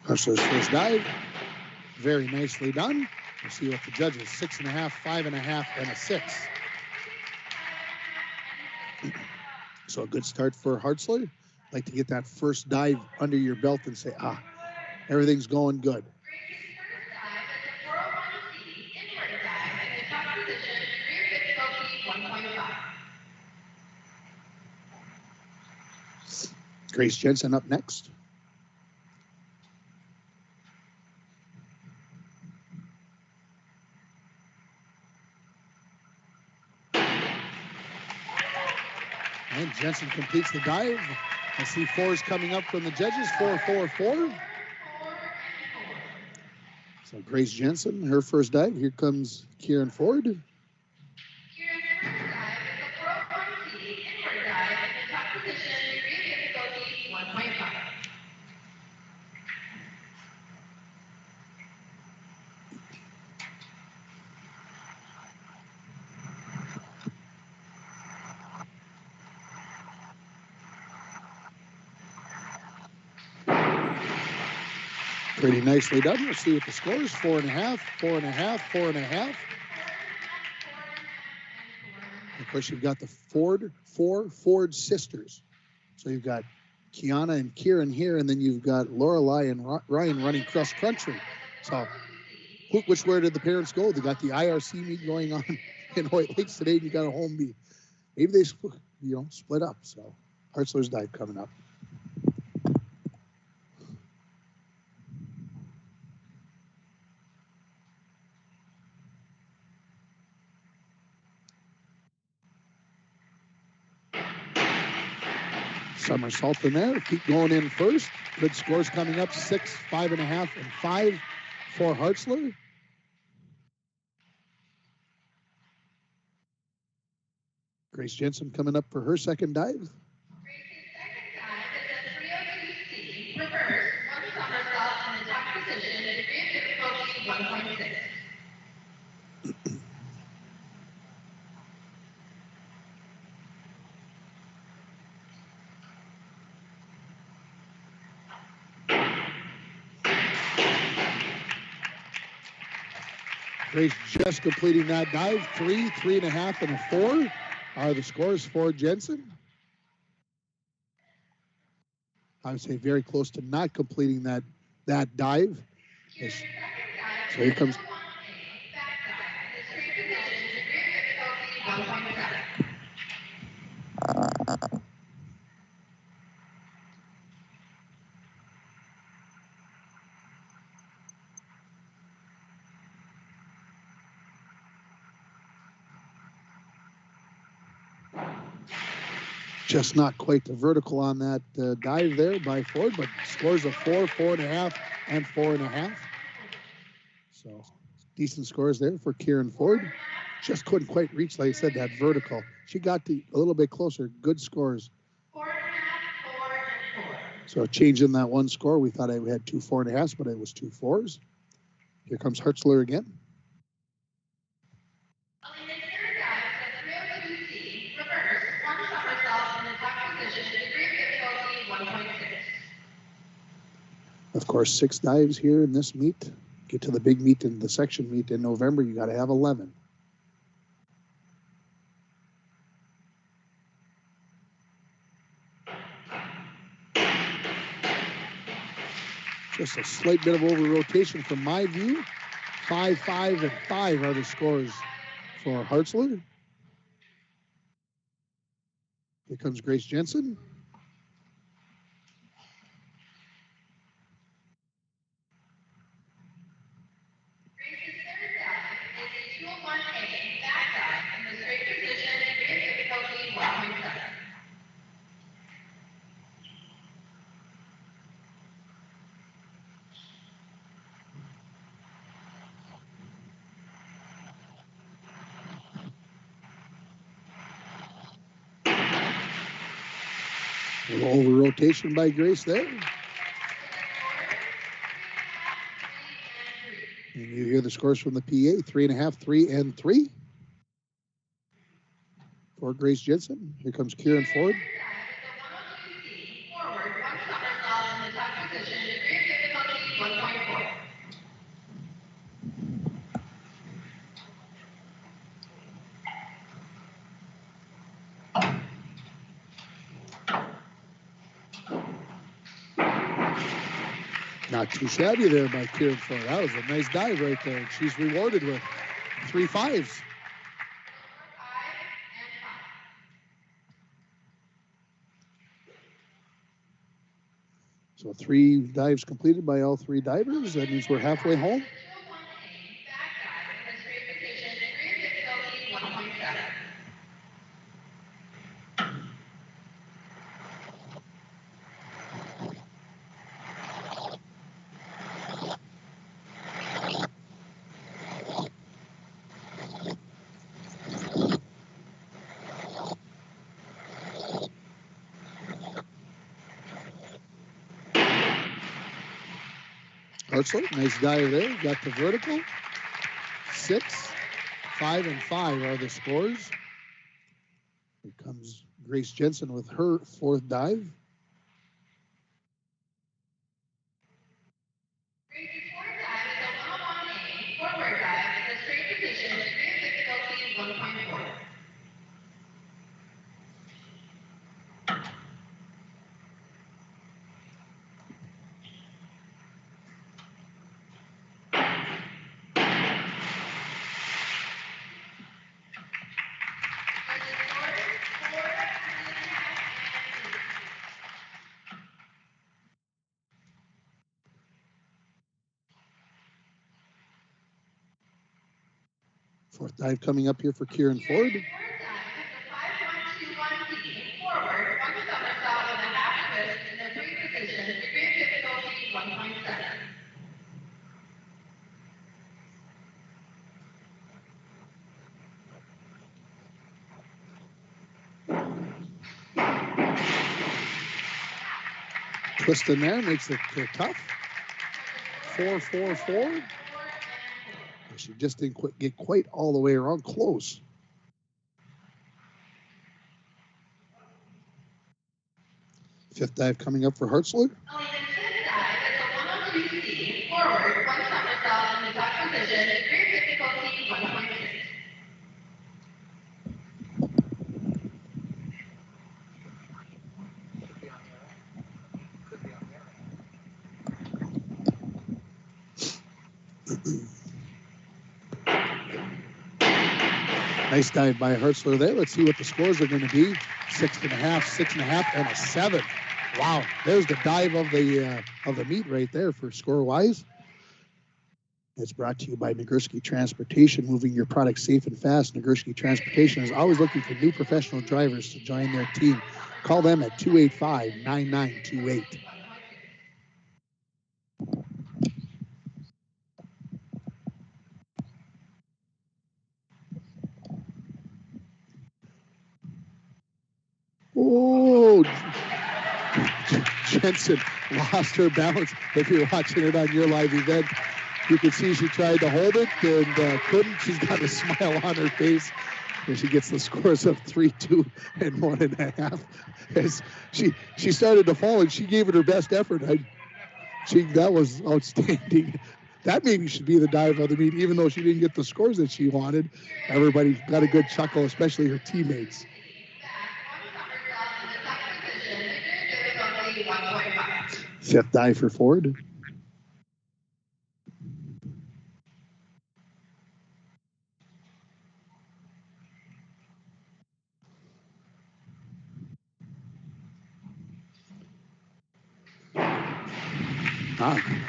Hustler's first dive. Very nicely done. We'll see what the judges, 6.5, 5.5, and a 6. So a good start for Hartzler. Like to get that first dive under your belt and say, everything's going good. Grace Jensen up next. And Jensen completes the dive. I see 4s coming up from the judges. 4, 4, 4. So Grace Jensen, her first dive. Here comes Kieran Ford. Pretty nicely done. We'll see what the score is. 4.5, 4.5, 4.5. Of course, you've got the four Ford sisters. So you've got Kiana and Kieran here, and then you've got Lorelei and Ryan running cross country. So which way did the parents go? They got the IRC meet going on in Hoyt Lakes today, and you got a home meet. Maybe they split up. So Hartzler's dive coming up. Somersault in there. Keep going in first. Good scores coming up. 6, 5.5, and 5 for Hartzler. Grace Jensen coming up for her second dive. Grace's second dive is a 302C reverse, 1 somersault in the top position, a degree of difficulty 1.6. Grace just completing that dive. 3, 3.5, and a 4 are the scores for Jensen. I would say very close to not completing that dive. So here comes. Just not quite the vertical on that dive there by Ford, but scores of 4, 4.5, and 4.5. So decent scores there for Kieran Ford. Just couldn't quite reach, like I said, that vertical. She got a little bit closer. Good scores. 4.5, 4, and 4. So changing that one score, we thought we had 2 4.5s, but it was 2 4s. Here comes Hartzler again. Of course, 6 dives here in this meet. Get to the big meet in the section meet in November, you got to have 11. Just a slight bit of over rotation from my view. 5, 5, and 5 are the scores for Hartzler. Here comes Grace Jensen. A little over rotation by Grace there. And you hear the scores from the PA, 3.5, 3, and 3 for Grace Jensen. Here comes Kieran Ford. Not too shabby there by Kieran Ford. That was a nice dive right there. She's rewarded with 3 5s. So 3 dives completed by all 3 divers. That means we're halfway home. Hartzler, nice dive there. Got the vertical. 6, 5, and 5 are the scores. Here comes Grace Jensen with her 4th dive. Grace's 4th dive is a 101A forward dive in the straight position, degree of difficulty 1.4. Fourth dive coming up here for Kieran Ford. Forward, 1 somersault with a half twist in the free position, degree of difficulty 1.7. Twist in there makes it tough. 4, 4, 4. She just didn't get quite all the way around. Close. Fifth dive coming up for Hartzler. Ellington's 5th dive is a 102C forward, 1 somersault in the duck position, degree of difficulty 1.6. Nice dive by Hartzler there. Let's see what the scores are going to be. 6.5, 6.5, and a 7. Wow, there's the dive of the meet right there for score-wise. It's brought to you by Nagurski Transportation, moving your product safe and fast. Nagurski Transportation is always looking for new professional drivers to join their team. Call them at 285-9928. Oh, Jensen lost her balance. If you're watching it on your live event, you can see she tried to hold it and couldn't. She's got a smile on her face. And she gets the scores of 3, 2, and 1.5. As she started to fall, and she gave it her best effort. That was outstanding. That maybe should be the dive of the meet, even though she didn't get the scores that she wanted. Everybody got a good chuckle, especially her teammates. Fifth dive for Ford.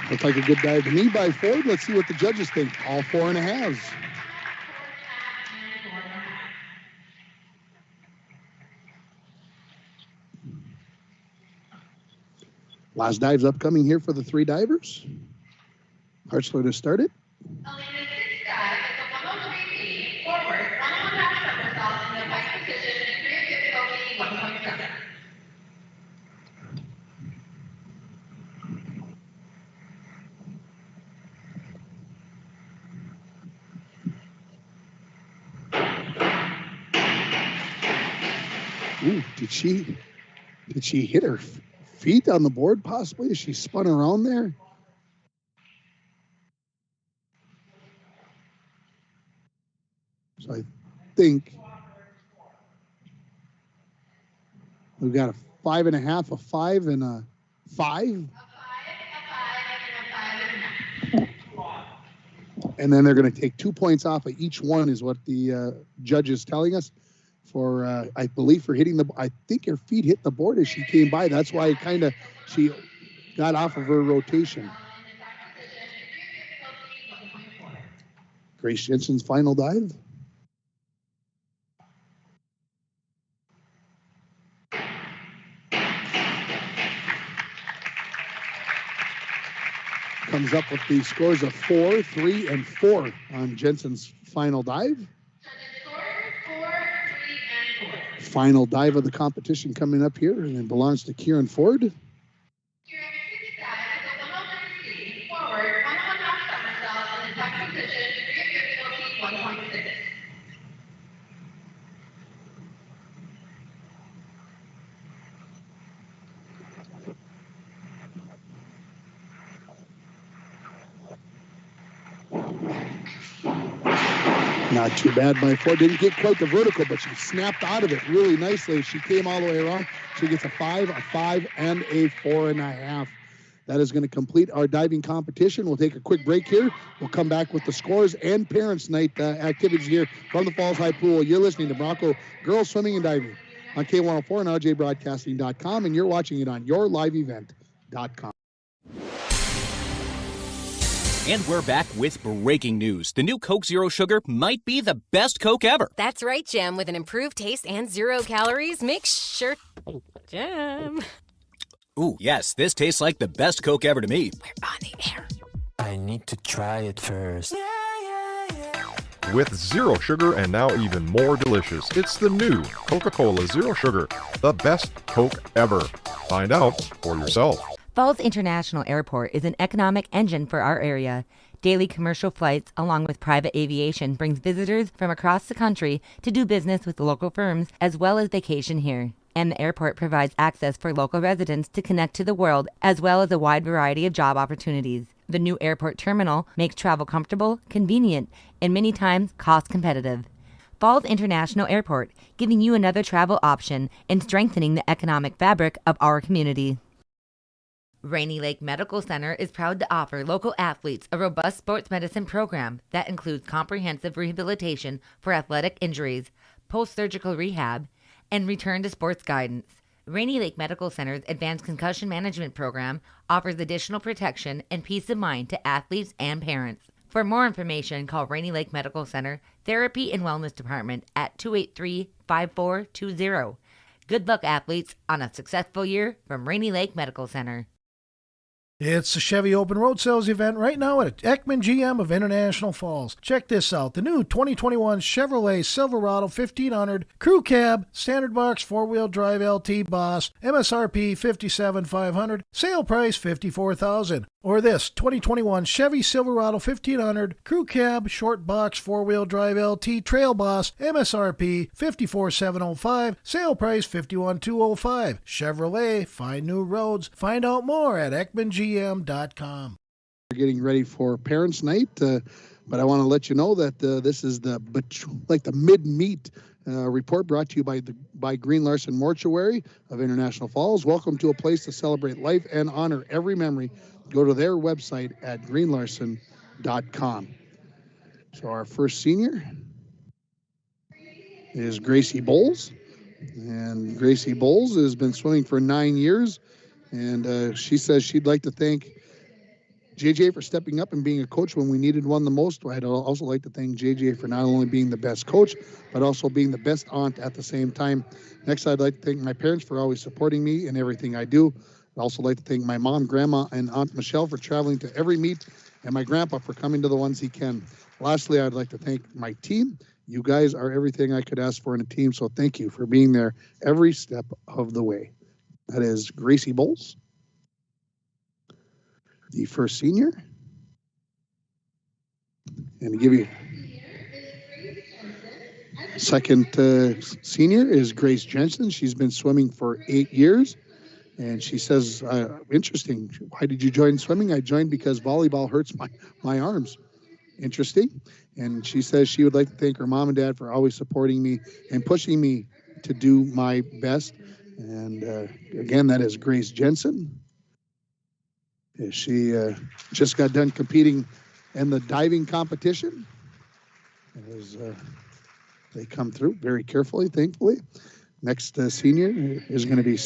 Looks like a good dive to me by Ford. Let's see what the judges think. All 4.5s. Last dive's upcoming here for the 3 divers. Hartzler to start it. Ellington's 6th dive is a 103C forward, 1.5 somersault in the white position, degree of difficulty 1.7. Ooh, did she hit her feet on the board possibly as she spun around there? So I think we've got a 5.5, a 5, and a 5. And then they're going to take 2 points off of each one is what the judge is telling us for, I believe, for hitting I think her feet hit the board as she came by. That's why she got off of her rotation. Grace Jensen's final dive. Comes up with the scores of 4, 3, and 4 on Jensen's final dive. Final dive of the competition coming up here, and it belongs to Kieran Ford. Not too bad by Ford. Didn't get quite the vertical, but she snapped out of it really nicely. She came all the way around. She gets a 5, and a 4.5. That is going to complete our diving competition. We'll take a quick break here. We'll come back with the scores and Parents' Night activities here from the Falls High Pool. You're listening to Bronco Girls Swimming and Diving on K104 and RJBroadcasting.com, and you're watching it on yourliveevent.com. And we're back with breaking news. The new Coke Zero Sugar might be the best Coke ever. That's right, Jim. With an improved taste and 0 calories, make sure... Jim. Ooh, yes, this tastes like the best Coke ever to me. We're on the air. I need to try it first. With zero sugar and now even more delicious, it's the new Coca-Cola Zero Sugar, the best Coke ever. Find out for yourself. Falls International Airport is an economic engine for our area. Daily commercial flights, along with private aviation, brings visitors from across the country to do business with local firms as well as vacation here. And the airport provides access for local residents to connect to the world as well as a wide variety of job opportunities. The new airport terminal makes travel comfortable, convenient, and many times cost competitive. Falls International Airport, giving you another travel option and strengthening the economic fabric of our community. Rainy Lake Medical Center is proud to offer local athletes a robust sports medicine program that includes comprehensive rehabilitation for athletic injuries, post-surgical rehab, and return to sports guidance. Rainy Lake Medical Center's Advanced Concussion Management Program offers additional protection and peace of mind to athletes and parents. For more information, call Rainy Lake Medical Center Therapy and Wellness Department at 283-5420. Good luck, athletes, on a successful year from Rainy Lake Medical Center. It's the Chevy Open Road Sales event right now at Ekman GM of International Falls. Check this out. The new 2021 Chevrolet Silverado 1500 Crew Cab, Standard Box 4-Wheel Drive LT Boss, MSRP $57,500, sale price $54,000. Or this 2021 Chevy Silverado 1500 Crew Cab, Short Box 4-Wheel Drive LT Trail Boss, MSRP $54,705, sale price $51,205. Chevrolet, find new roads. Find out more at EkmanGM.com. We're getting ready for Parents' Night, but I want to let you know that this is the mid-meet report brought to you by Green Larson Mortuary of International Falls. Welcome to a place to celebrate life and honor every memory. Go to their website at greenlarson.com. So our first senior is Gracie Bowles. And Gracie Bowles has been swimming for 9 years. And she says she'd like to thank JJ for stepping up and being a coach when we needed one the most. I'd also like to thank JJ for not only being the best coach, but also being the best aunt at the same time. Next, I'd like to thank my parents for always supporting me in everything I do. I'd also like to thank my mom, grandma, and Aunt Michelle for traveling to every meet, and my grandpa for coming to the ones he can. Lastly, I'd like to thank my team. You guys are everything I could ask for in a team, so thank you for being there every step of the way. That is Gracie Bowles, the first senior. And to give you second senior is Grace Jensen. She's been swimming for 8 years. And she says, interesting, why did you join swimming? I joined because volleyball hurts my arms. Interesting. And she says she would like to thank her mom and dad for always supporting me and pushing me to do my best. And again, that is Grace Jensen. She just got done competing and the diving competition. As they come through very carefully, thankfully. Next senior is going to be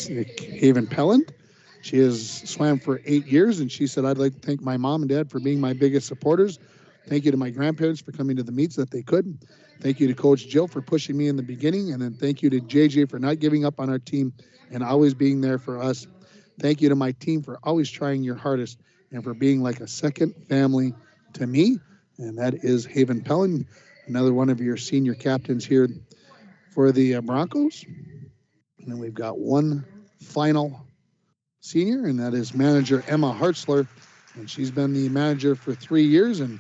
Haven Pelland. She has swam for 8 years, and she said, I'd like to thank my mom and dad for being my biggest supporters. Thank you to my grandparents for coming to the meets that they could. Thank you to Coach Jill for pushing me in the beginning, and then thank you to JJ for not giving up on our team and always being there for us. Thank you to my team for always trying your hardest and for being like a second family to me. And that is Haven Pelland, another one of your senior captains here for the Broncos. And then we've got one final senior, and that is manager Emma Hartzler. And she's been the manager for 3 years, and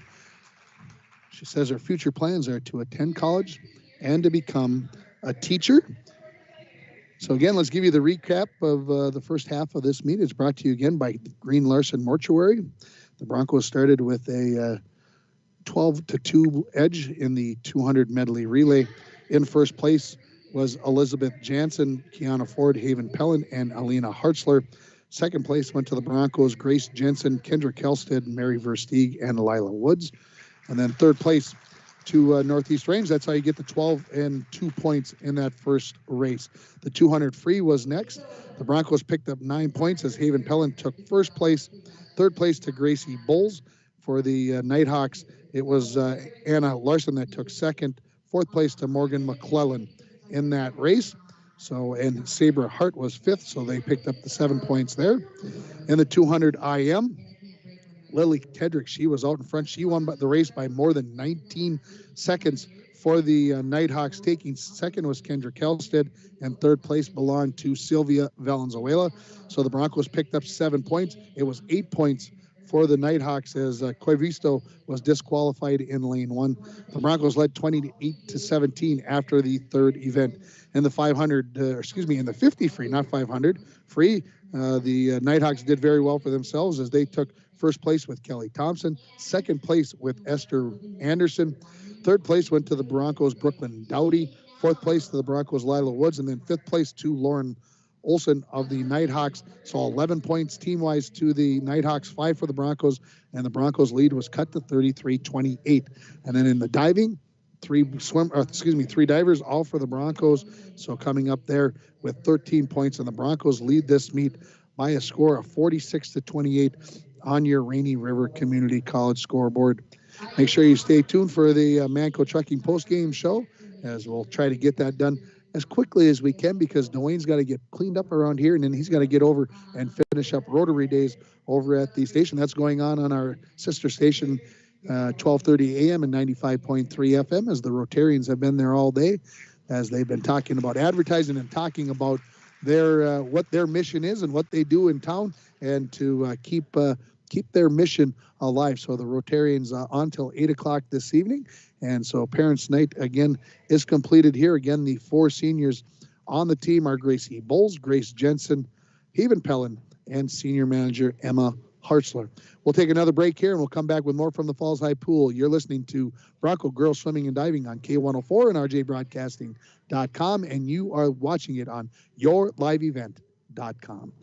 she says her future plans are to attend college and to become a teacher. So again, let's give you the recap of the first half of this meet. It's brought to you again by Green Larson Mortuary. The Broncos started with a 12-2 edge in the 200 medley relay. In first place was Elizabeth Jansen, Kiana Ford, Haven Pelland, and Alina Hartzler. Second place went to the Broncos, Grace Jensen, Kendra Kelsted, Mary Versteeg, and Lila Woods. And then third place to Northeast Range. That's how you get the 12 and 2 points in that first race. The 200 free was next. The Broncos picked up 9 points as Haven Pelland took first place. Third place to Gracie Bowles. For the Nighthawks, it was Anna Larson that took second. Fourth place to Morgan McClellan in that race. So, and Sabre Hart was fifth, so they picked up the 7 points there. In the 200 IM, Lily Tedrick, she was out in front. She won the race by more than 19 seconds for the Nighthawks. Taking second was Kendra Kelsted, and third place belonged to Sylvia Valenzuela. So the Broncos picked up 7 points. It was 8 points for the Nighthawks as Coivisto was disqualified in lane 1. The Broncos led 28-17 after the third event. In the 500, in the 50 free, not 500 free, the Nighthawks did very well for themselves as they took first place with Kelly Thompson, second place with Esther Anderson, third place went to the Broncos' Brooklyn Dowdy, fourth place to the Broncos' Lila Woods, and then fifth place to Lauren Olson of the Nighthawks. So 11 points team-wise to the Nighthawks, 5 for the Broncos, and the Broncos' lead was cut to 33-28. And then in the diving, three divers, all for the Broncos. So coming up there with 13 points, and the Broncos lead this meet by a score of 46-28 on your Rainy River Community College scoreboard. Make sure you stay tuned for the Manco Trucking post-game show, as we'll try to get that done as quickly as we can, because Dwayne's got to get cleaned up around here, and then he's got to get over and finish up Rotary Days over at the station. That's going on our sister station, 12:30 a.m. and 95.3 FM, as the Rotarians have been there all day, as they've been talking about advertising and talking about their what their mission is and what they do in town, and to keep their mission alive. So the Rotarians on till 8 o'clock this evening. And so Parents' Night, again, is completed here. Again, the 4 seniors on the team are Gracie Bowles, Grace Jensen, Haven Pelland, and senior manager Emma Hartzler. We'll take another break here, and we'll come back with more from the Falls High Pool. You're listening to Bronco Girls Swimming and Diving on K104 and RJBroadcasting.com, and you are watching it on yourliveevent.com.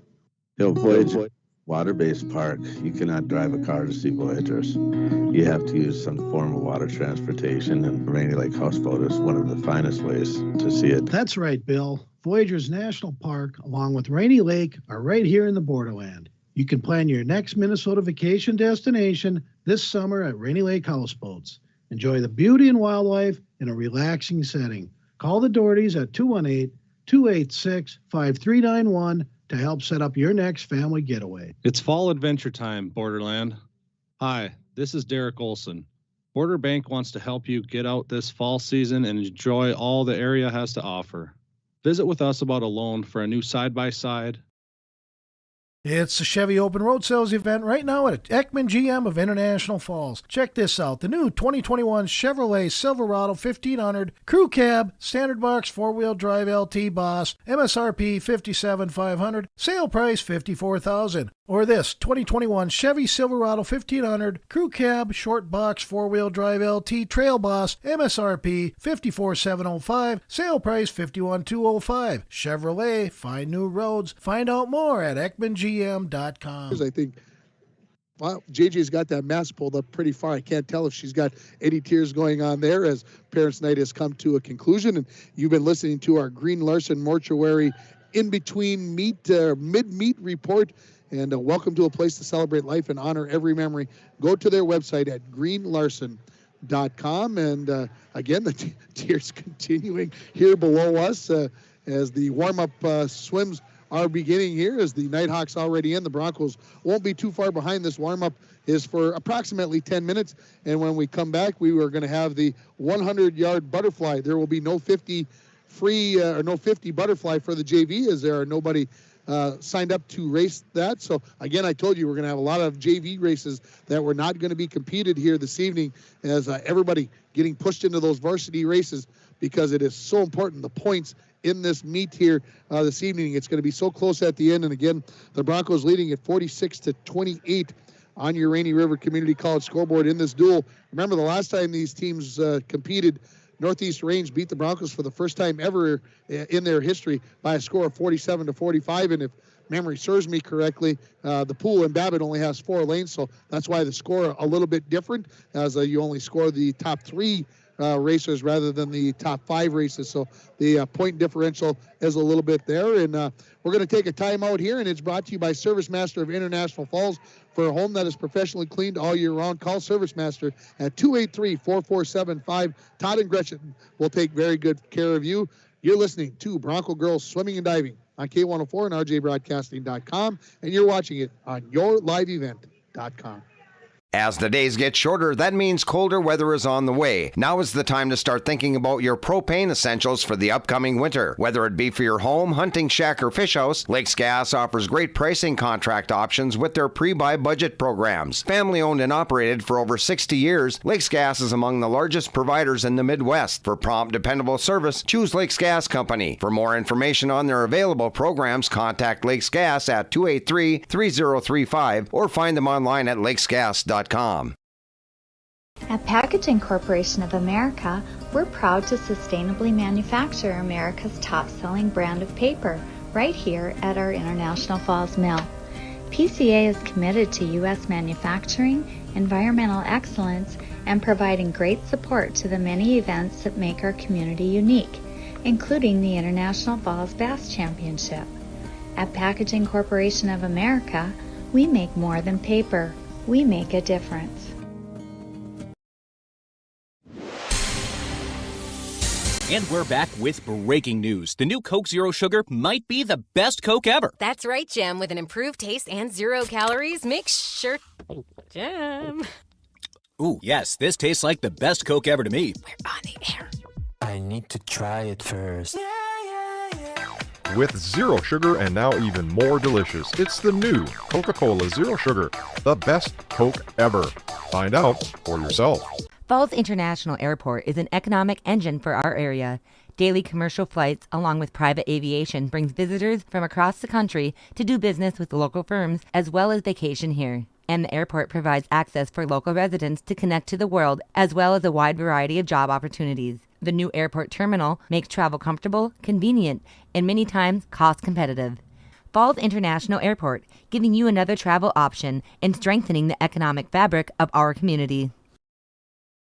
Voyager water-based park. You cannot drive a car to see Voyagers. You have to use some form of water transportation, and Rainy Lake Houseboat is one of the finest ways to see it. That's right, Bill. Voyagers National Park, along with Rainy Lake, are right here in the borderland. You can plan your next Minnesota vacation destination this summer at Rainy Lake Houseboats. Enjoy the beauty and wildlife in a relaxing setting. Call the Dohertys at 218-286-5391 to help set up your next family getaway. It's fall adventure time, Borderland. Hi, this is Derek Olson. Border Bank wants to help you get out this fall season and enjoy all the area has to offer. Visit with us about a loan for a new side-by-side. It's the Chevy Open Road Sales event right now at Ekman GM of International Falls. Check this out. The new 2021 Chevrolet Silverado 1500 Crew Cab, Standard Box 4-Wheel Drive LT Boss, MSRP $57,500, sale price $54,000. Or this 2021 Chevy Silverado 1500 Crew Cab, Short Box 4-Wheel Drive LT Trail Boss, MSRP $54,705, sale price $51,205. Chevrolet, find new roads. Find out more at EkmanGM.com. I think Well, JJ's got that mask pulled up pretty far. I can't tell if she's got any tears going on there as Parents' Night has come to a conclusion. And you've been listening to our Green Larson Mortuary in-between mid-meet report. And welcome to a place to celebrate life and honor every memory. Go to their website at greenlarson.com. And again, the tears continuing here below us as the warm-up swims are beginning here as the Nighthawks already in. The Broncos won't be too far behind. This warm-up is for approximately 10 minutes. And when we come back, we are going to have the 100-yard butterfly. There will be no 50 butterfly for the JV as there are nobody signed up to race that. So again, I told you we're going to have a lot of JV races that were not going to be competed here this evening as everybody getting pushed into those varsity races because it is so important, the points in this meet here this evening. It's going to be so close at the end. And again, the Broncos leading at 46-28 on your Rainy River Community College scoreboard in this duel. Remember the last time these teams competed, Northeast Range beat the Broncos for the first time ever in their history by a score of 47-45. And if memory serves me correctly, the pool in Babbitt only has 4 lanes, so that's why the score a little bit different, as you only score the top 3 racers rather than the top 5 races. So the point differential is a little bit there. And we're going to take a timeout here, and it's brought to you by Service Master of International Falls. For a home that is professionally cleaned all year round, call Service Master at 283-4475. Todd and Gretchen will take very good care of you. You're listening to Bronco Girls Swimming and Diving on K104 and RJBroadcasting.com, and you're watching it on yourliveevent.com. As the days get shorter, that means colder weather is on the way. Now is the time to start thinking about your propane essentials for the upcoming winter. Whether it be for your home, hunting shack, or fish house, Lakes Gas offers great pricing contract options with their pre-buy budget programs. Family owned and operated for over 60 years, Lakes Gas is among the largest providers in the Midwest. For prompt, dependable service, choose Lakes Gas Company. For more information on their available programs, contact Lakes Gas at 283-3035 or find them online at lakesgas.com. At Packaging Corporation of America, we're proud to sustainably manufacture America's top-selling brand of paper right here at our International Falls Mill. PCA is committed to U.S. manufacturing, environmental excellence, and providing great support to the many events that make our community unique, including the International Falls Bass Championship. At Packaging Corporation of America, we make more than paper. We make a difference. And we're back with breaking news. The new Coke Zero Sugar might be the best Coke ever. That's right, Jim. With an improved taste and 0 calories, make sure... Jim. Ooh, yes, this tastes like the best Coke ever to me. We're on the air. I need to try it first. With zero sugar and now even more delicious, it's the new Coca-Cola Zero Sugar, the best Coke ever. Find out for yourself. Falls International Airport is an economic engine for our area. Daily commercial flights, along with private aviation, brings visitors from across the country to do business with local firms as well as vacation here. And the airport provides access for local residents to connect to the world as well as a wide variety of job opportunities. The new airport terminal makes travel comfortable, convenient, and many times cost competitive. Falls International Airport, giving you another travel option and strengthening the economic fabric of our community.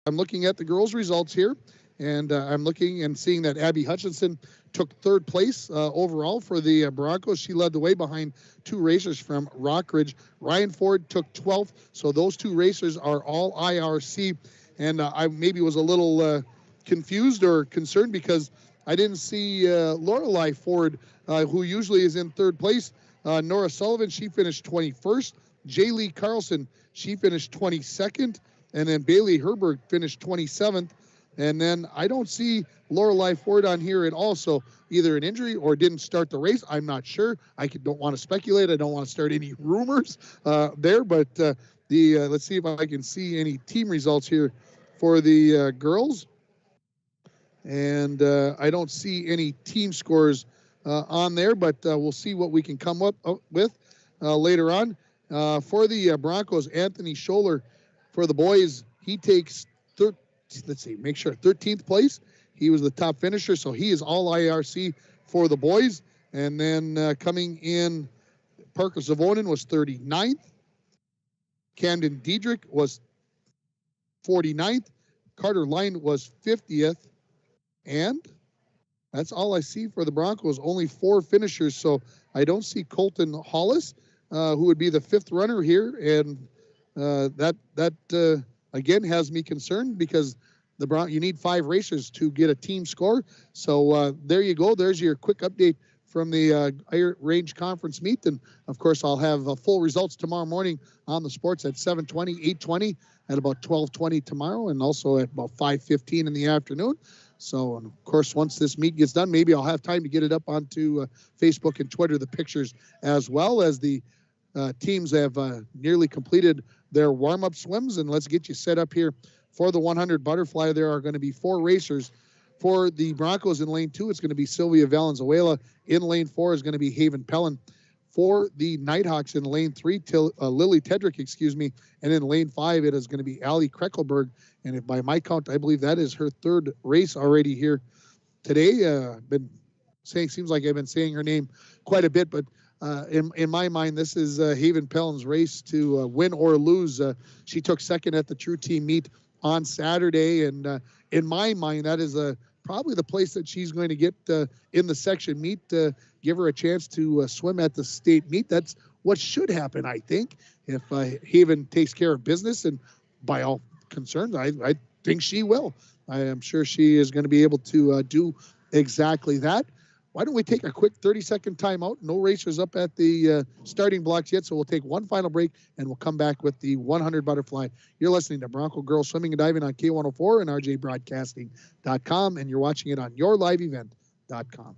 I'm looking at the girls' results here, and I'm looking and seeing that Abby Hutchinson took 3rd place overall for the Broncos. She led the way behind 2 racers from Rockridge. Ryan Ford took 12th, so those 2 racers are all IRC. And I maybe was a little confused or concerned because I didn't see Lorelei Ford, who usually is in 3rd place. Nora Sullivan, she finished 21st. Jaylee Carlson, she finished 22nd. And then Bailey Herberg finished 27th. And then I don't see Lorelei Ford on here at all. So either an injury or didn't start the race. I'm not sure. Don't want to speculate. I don't want to start any rumors there. But let's see if I can see any team results here for the girls. And I don't see any team scores on there, but we'll see what we can come up with later on. For the Broncos, Anthony Scholler, for the boys, he takes 13th place. He was the top finisher, so he is all IRC for the boys. And then coming in, Parker Savonin was 39th. Camden Diedrich was 49th. Carter Line was 50th. And that's all I see for the Broncos. Only 4 finishers. So I don't see Colton Hollis, who would be the 5th runner here. And that again has me concerned because you need 5 racers to get a team score. So there you go. There's your quick update from the Iron Range Conference meet. And, of course, I'll have full results tomorrow morning on the sports at 7:20, 8:20, at about 12:20 tomorrow, and also at about 5:15 in the afternoon. So, and of course, once this meet gets done, maybe I'll have time to get it up onto Facebook and Twitter, the pictures, as well as the teams have nearly completed their warm-up swims. And let's get you set up here for the 100 butterfly. There are going to be 4 racers. For the Broncos in lane 2, it's going to be Sylvia Valenzuela. In lane 4 is going to be Haven Pellin. For the Nighthawks in lane 3, Lily Tedrick, and in lane 5, it is going to be Allie Kreckelberg. And if by my count, I believe that is her 3rd race already here today. Seems like I've been saying her name quite a bit, but in my mind, this is Haven Pellin's race to win or lose. She took 2nd at the True Team meet on Saturday, and in my mind, that is probably the place that she's going to get in the section meet, give her a chance to swim at the state meet. That's what should happen, I think, if Haven takes care of business, and by all concerns, I think she will. I am sure she is going to be able to do exactly that. Why don't we take a quick 30-second timeout? No racers up at the starting blocks yet, so we'll take one final break, and we'll come back with the 100 butterfly. You're listening to Bronco Girls Swimming and Diving on K104 and rjbroadcasting.com, and you're watching it on yourliveevent.com.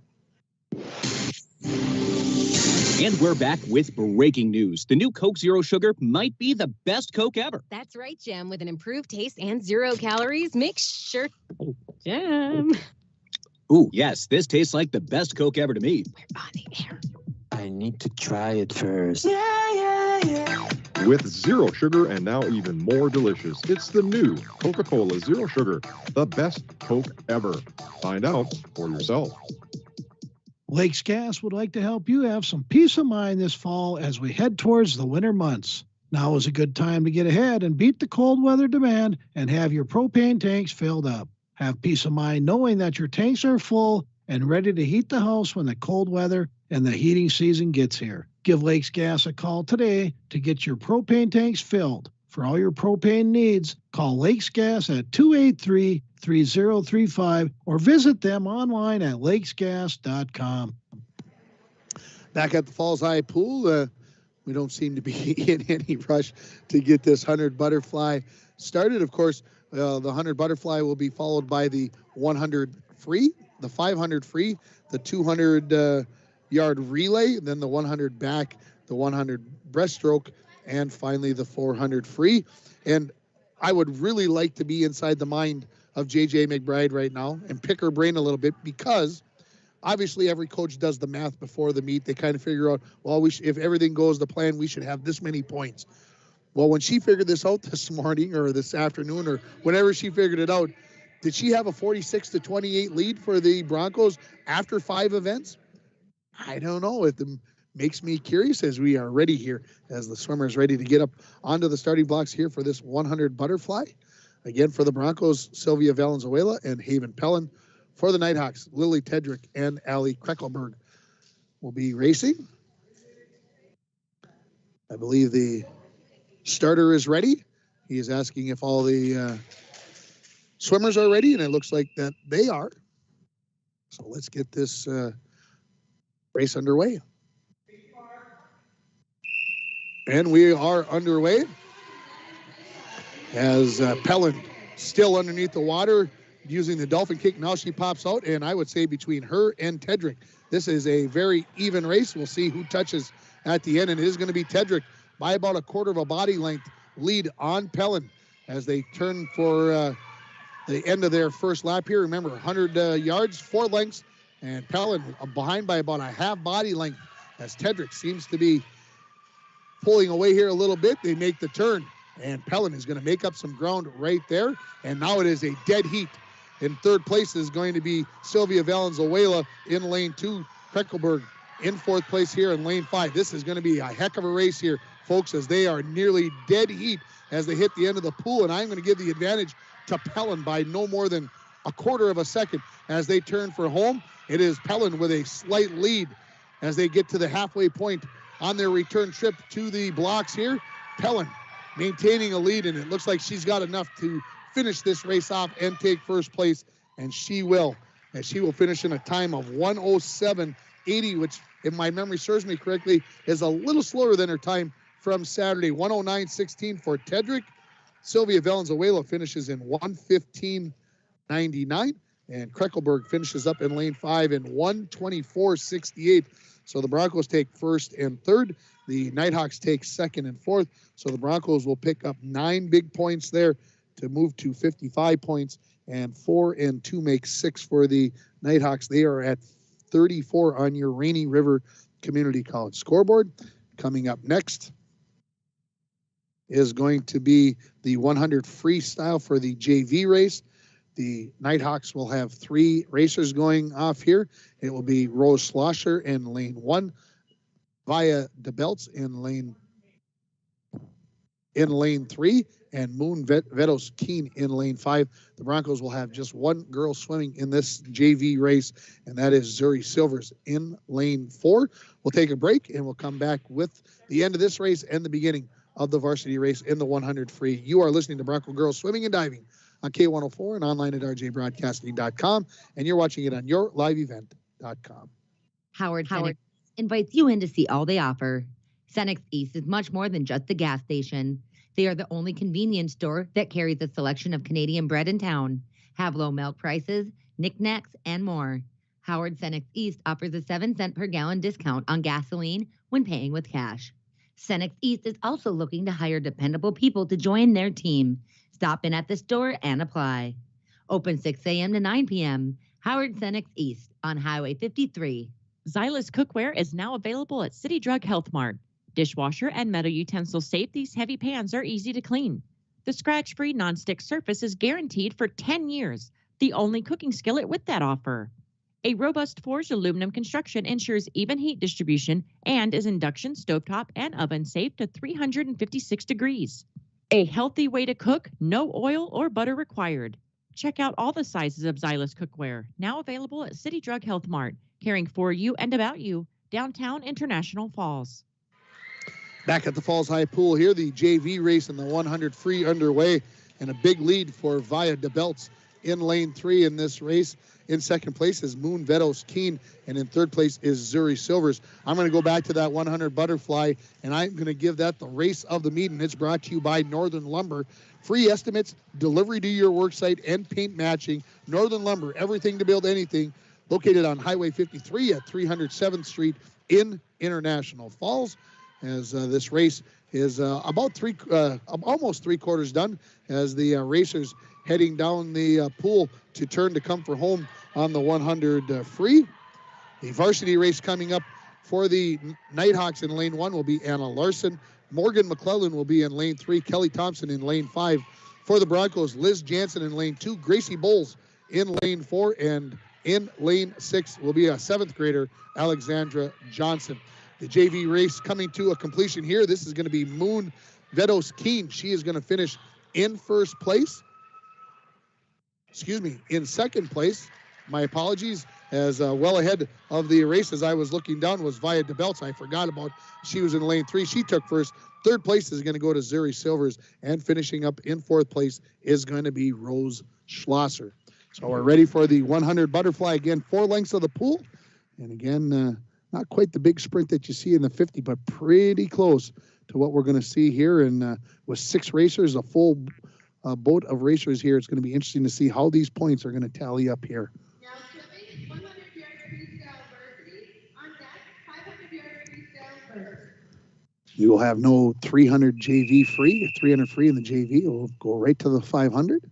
And we're back with breaking news. The new Coke Zero Sugar might be the best Coke ever. That's right, Jim. With an improved taste and 0 calories, make sure... Jim... Ooh, yes, this tastes like the best Coke ever to me. We're on the air. I need to try it first. With zero sugar and now even more delicious, it's the new Coca-Cola Zero Sugar, the best Coke ever. Find out for yourself. Lakes Gas would like to help you have some peace of mind this fall as we head towards the winter months. Now is a good time to get ahead and beat the cold weather demand and have your propane tanks filled up. Have peace of mind knowing that your tanks are full and ready to heat the house when the cold weather and the heating season gets here. Give Lakes Gas a call today to get your propane tanks filled. For all your propane needs, call Lakes Gas at 283-3035 or visit them online at lakesgas.com. Back at the Falls High Pool, we don't seem to be in any rush to get this 100 butterfly started. Of course, the 100 butterfly will be followed by the 100 free, the 500 free, the 200 yard relay, then the 100 back, the 100 breaststroke, and finally the 400 free. And I would really like to be inside the mind of JJ McBride right now and pick her brain a little bit, because obviously every coach does the math before the meet. They kind of figure out, well, if everything goes to plan, we should have this many points. Well, when she figured this out this morning or this afternoon or whenever she figured it out, did she have a 46-28 lead for the Broncos after 5 events? I don't know. It makes me curious as we are ready here, as the swimmers ready to get up onto the starting blocks here for this 100 butterfly. Again, for the Broncos, Sylvia Valenzuela and Haven Pellin. For the Nighthawks, Lily Tedrick and Allie Kreckelberg will be racing. I believe the starter is ready. He is asking if all the swimmers are ready, and it looks like that they are. So let's get this race underway. And we are underway as Pellin still underneath the water using the dolphin kick. Now she pops out, and I would say between her and Tedrick, this is a very even race. We'll see who touches at the end, and it is going to be Tedrick by about a quarter of a body length lead on Pellin as they turn for the end of their first lap here. Remember, 100 yards, 4 lengths, and Pellin behind by about a half body length as Tedrick seems to be pulling away here a little bit. They make the turn, and Pellin is going to make up some ground right there, and now it is a dead heat. In third place is going to be Sylvia Valenzuela in lane 2. Kreckelberg in fourth place here in lane 5. This is going to be a heck of a race here, folks, as they are nearly dead heat as they hit the end of the pool. And I'm going to give the advantage to Pellin by no more than a quarter of a second as they turn for home. It is Pellin with a slight lead as they get to the halfway point on their return trip to the blocks here. Pellin maintaining a lead, and it looks like she's got enough to finish this race off and take first place, and she will. And she will finish in a time of 1:07.80, which, if my memory serves me correctly, is a little slower than her time from Saturday. 1:09.16 for Tedrick. Sylvia Valenzuela finishes in 1:15.99, and Kreckelberg finishes up in lane 5 in 1:24.68. So the Broncos take first and third. The Nighthawks take second and fourth. So the Broncos will pick up 9 big points there to move to 55 points, and 4 and 2 make 6 for the Nighthawks. They are at 34 on your Rainy River Community College scoreboard. Coming up next is going to be the 100 freestyle for the JV race. The Nighthawks will have 3 racers going off here. It will be Rose Schlosser in lane 1, Via DeBelts in lane 3, and Moon Vedos Keen in lane 5. The Broncos will have just 1 girl swimming in this JV race, and that is Zuri Silvers in lane 4. We'll take a break, and we'll come back with the end of this race and the beginning of the varsity race in the 100 free. You are listening to Bronco Girls Swimming and Diving on K104 and online at rjbroadcasting.com, and you're watching it on yourliveevent.com. Howard invites you in to see all they offer. Cenex East is much more than just a gas station. They are the only convenience store that carries a selection of Canadian bread in town, have low milk prices, knickknacks, and more. Howard Cenex East offers a 7-cent per gallon discount on gasoline when paying with cash. Cenex East is also looking to hire dependable people to join their team. Stop in at the store and apply. Open 6 a.m. to 9 p.m. Howard Cenex East on Highway 53. Xylus Cookware is now available at City Drug Health Mart. Dishwasher and metal utensils safe, these heavy pans are easy to clean. The scratch-free nonstick surface is guaranteed for 10 years, the only cooking skillet with that offer. A robust forged aluminum construction ensures even heat distribution and is induction, stovetop, and oven safe to 356 degrees. A healthy way to cook, no oil or butter required. Check out all the sizes of Xylus Cookware, now available at City Drug Health Mart, caring for you and about you, downtown International Falls. Back at the Falls High Pool here, the JV race in the 100 free underway, and a big lead for Via DeBelts in lane 3 in this race. In second place is Moon Vedos Keen, and in third place is Zuri Silvers. I'm going to go back to that 100 butterfly, and I'm going to give that the race of the meet, and it's brought to you by Northern Lumber. Free estimates, delivery to your work site, and paint matching. Northern Lumber, everything to build anything. Located on Highway 53 at 307th Street in International Falls. As this race is almost 3/4 done, as the racers heading down the pool to turn to come for home on the 100 free. The varsity race coming up for the Nighthawks in lane 1 will be Anna Larson. Morgan McClellan will be in lane 3. Kelly Thompson in lane 5. For the Broncos, Liz Jansen in lane 2. Gracie Bowles in lane 4. And in lane 6 will be a 7th grader, Alexandra Johnson. The JV race coming to a completion here. This is going to be Moon Vedos Keen. She is going to finish in first place. In second place. My apologies. As well ahead of the race as I was looking down was Via DeBelts. I forgot about she was in lane 3. She took first. Third place is going to go to Zuri Silvers, and finishing up in fourth place is going to be Rose Schlosser. So we're ready for the 100 butterfly. Again, 4 lengths of the pool. And again, not quite the big sprint that you see in the 50, but pretty close to what we're going to see here. And with 6 racers, a full boat of racers here, it's going to be interesting to see how these points are going to tally up here. Now swimming, 100-yard freestyle varsity. On deck, 500-yard freestyle first. You will have no 300 JV free, 300 free in the JV. We'll go right to the 500.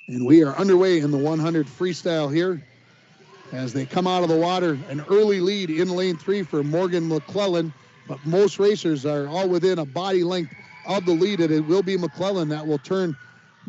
And we are underway in the 100 freestyle here as they come out of the water. An early lead in lane 3 for Morgan McClellan, but most racers are all within a body length of the lead, and it will be McClellan that will turn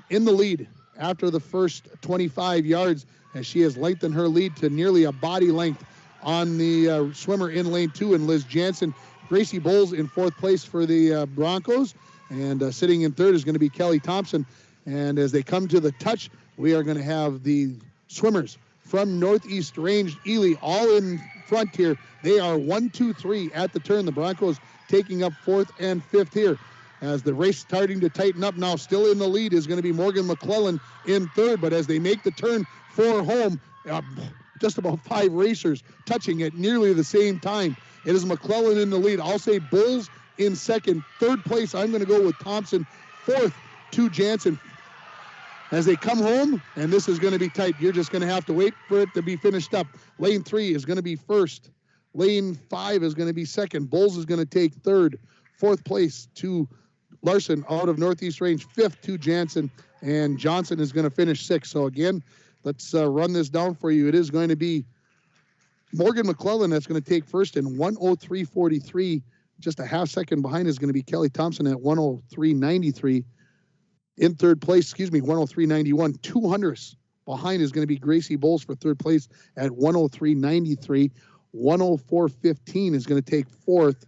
in the lead after the first 25 yards, as she has lengthened her lead to nearly a body length on the swimmer in lane 2, and Liz Jansen. Gracie Bowles in 4th place for the Broncos, and sitting in 3rd is going to be Kelly Thompson. And as they come to the touch, we are going to have the swimmers from Northeast Range Ely all in front here. They are 1, 2, 3 at the turn. The Broncos taking up 4th and 5th here. As the race starting to tighten up now, still in the lead is going to be Morgan McClellan in 3rd. But as they make the turn for home, just about 5 racers touching at nearly the same time. It is McClellan in the lead. I'll say Bulls in 2nd. 3rd place, I'm going to go with Thompson. 4th to Jansen. As they come home, and this is going to be tight. You're just going to have to wait for it to be finished up. Lane 3 is going to be 1st. Lane 5 is going to be 2nd. Bulls is going to take 3rd. 4th place to Larson out of Northeast Range. 5th to Jansen. And Johnson is going to finish 6th. So again, let's run this down for you. It is going to be Morgan McClellan that's going to take 1st in 1:03.43. Just a half second behind is going to be Kelly Thompson at 1:03.93. In 3rd place, 1:03.91. 200ths behind is going to be Gracie Bowles for 3rd place at 1:03.93. 1:04.15 is going to take 4th.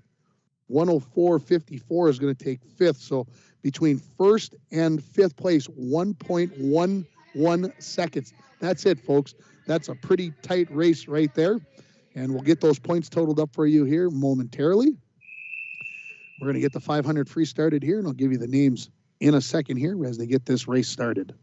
1:04.54 is going to take 5th. So between 1st and 5th place, 1.11 seconds. That's it, folks. That's a pretty tight race right there. And we'll get those points totaled up for you here momentarily. We're going to get the 500 free started here, and I'll give you the names in a second here as they get this race started.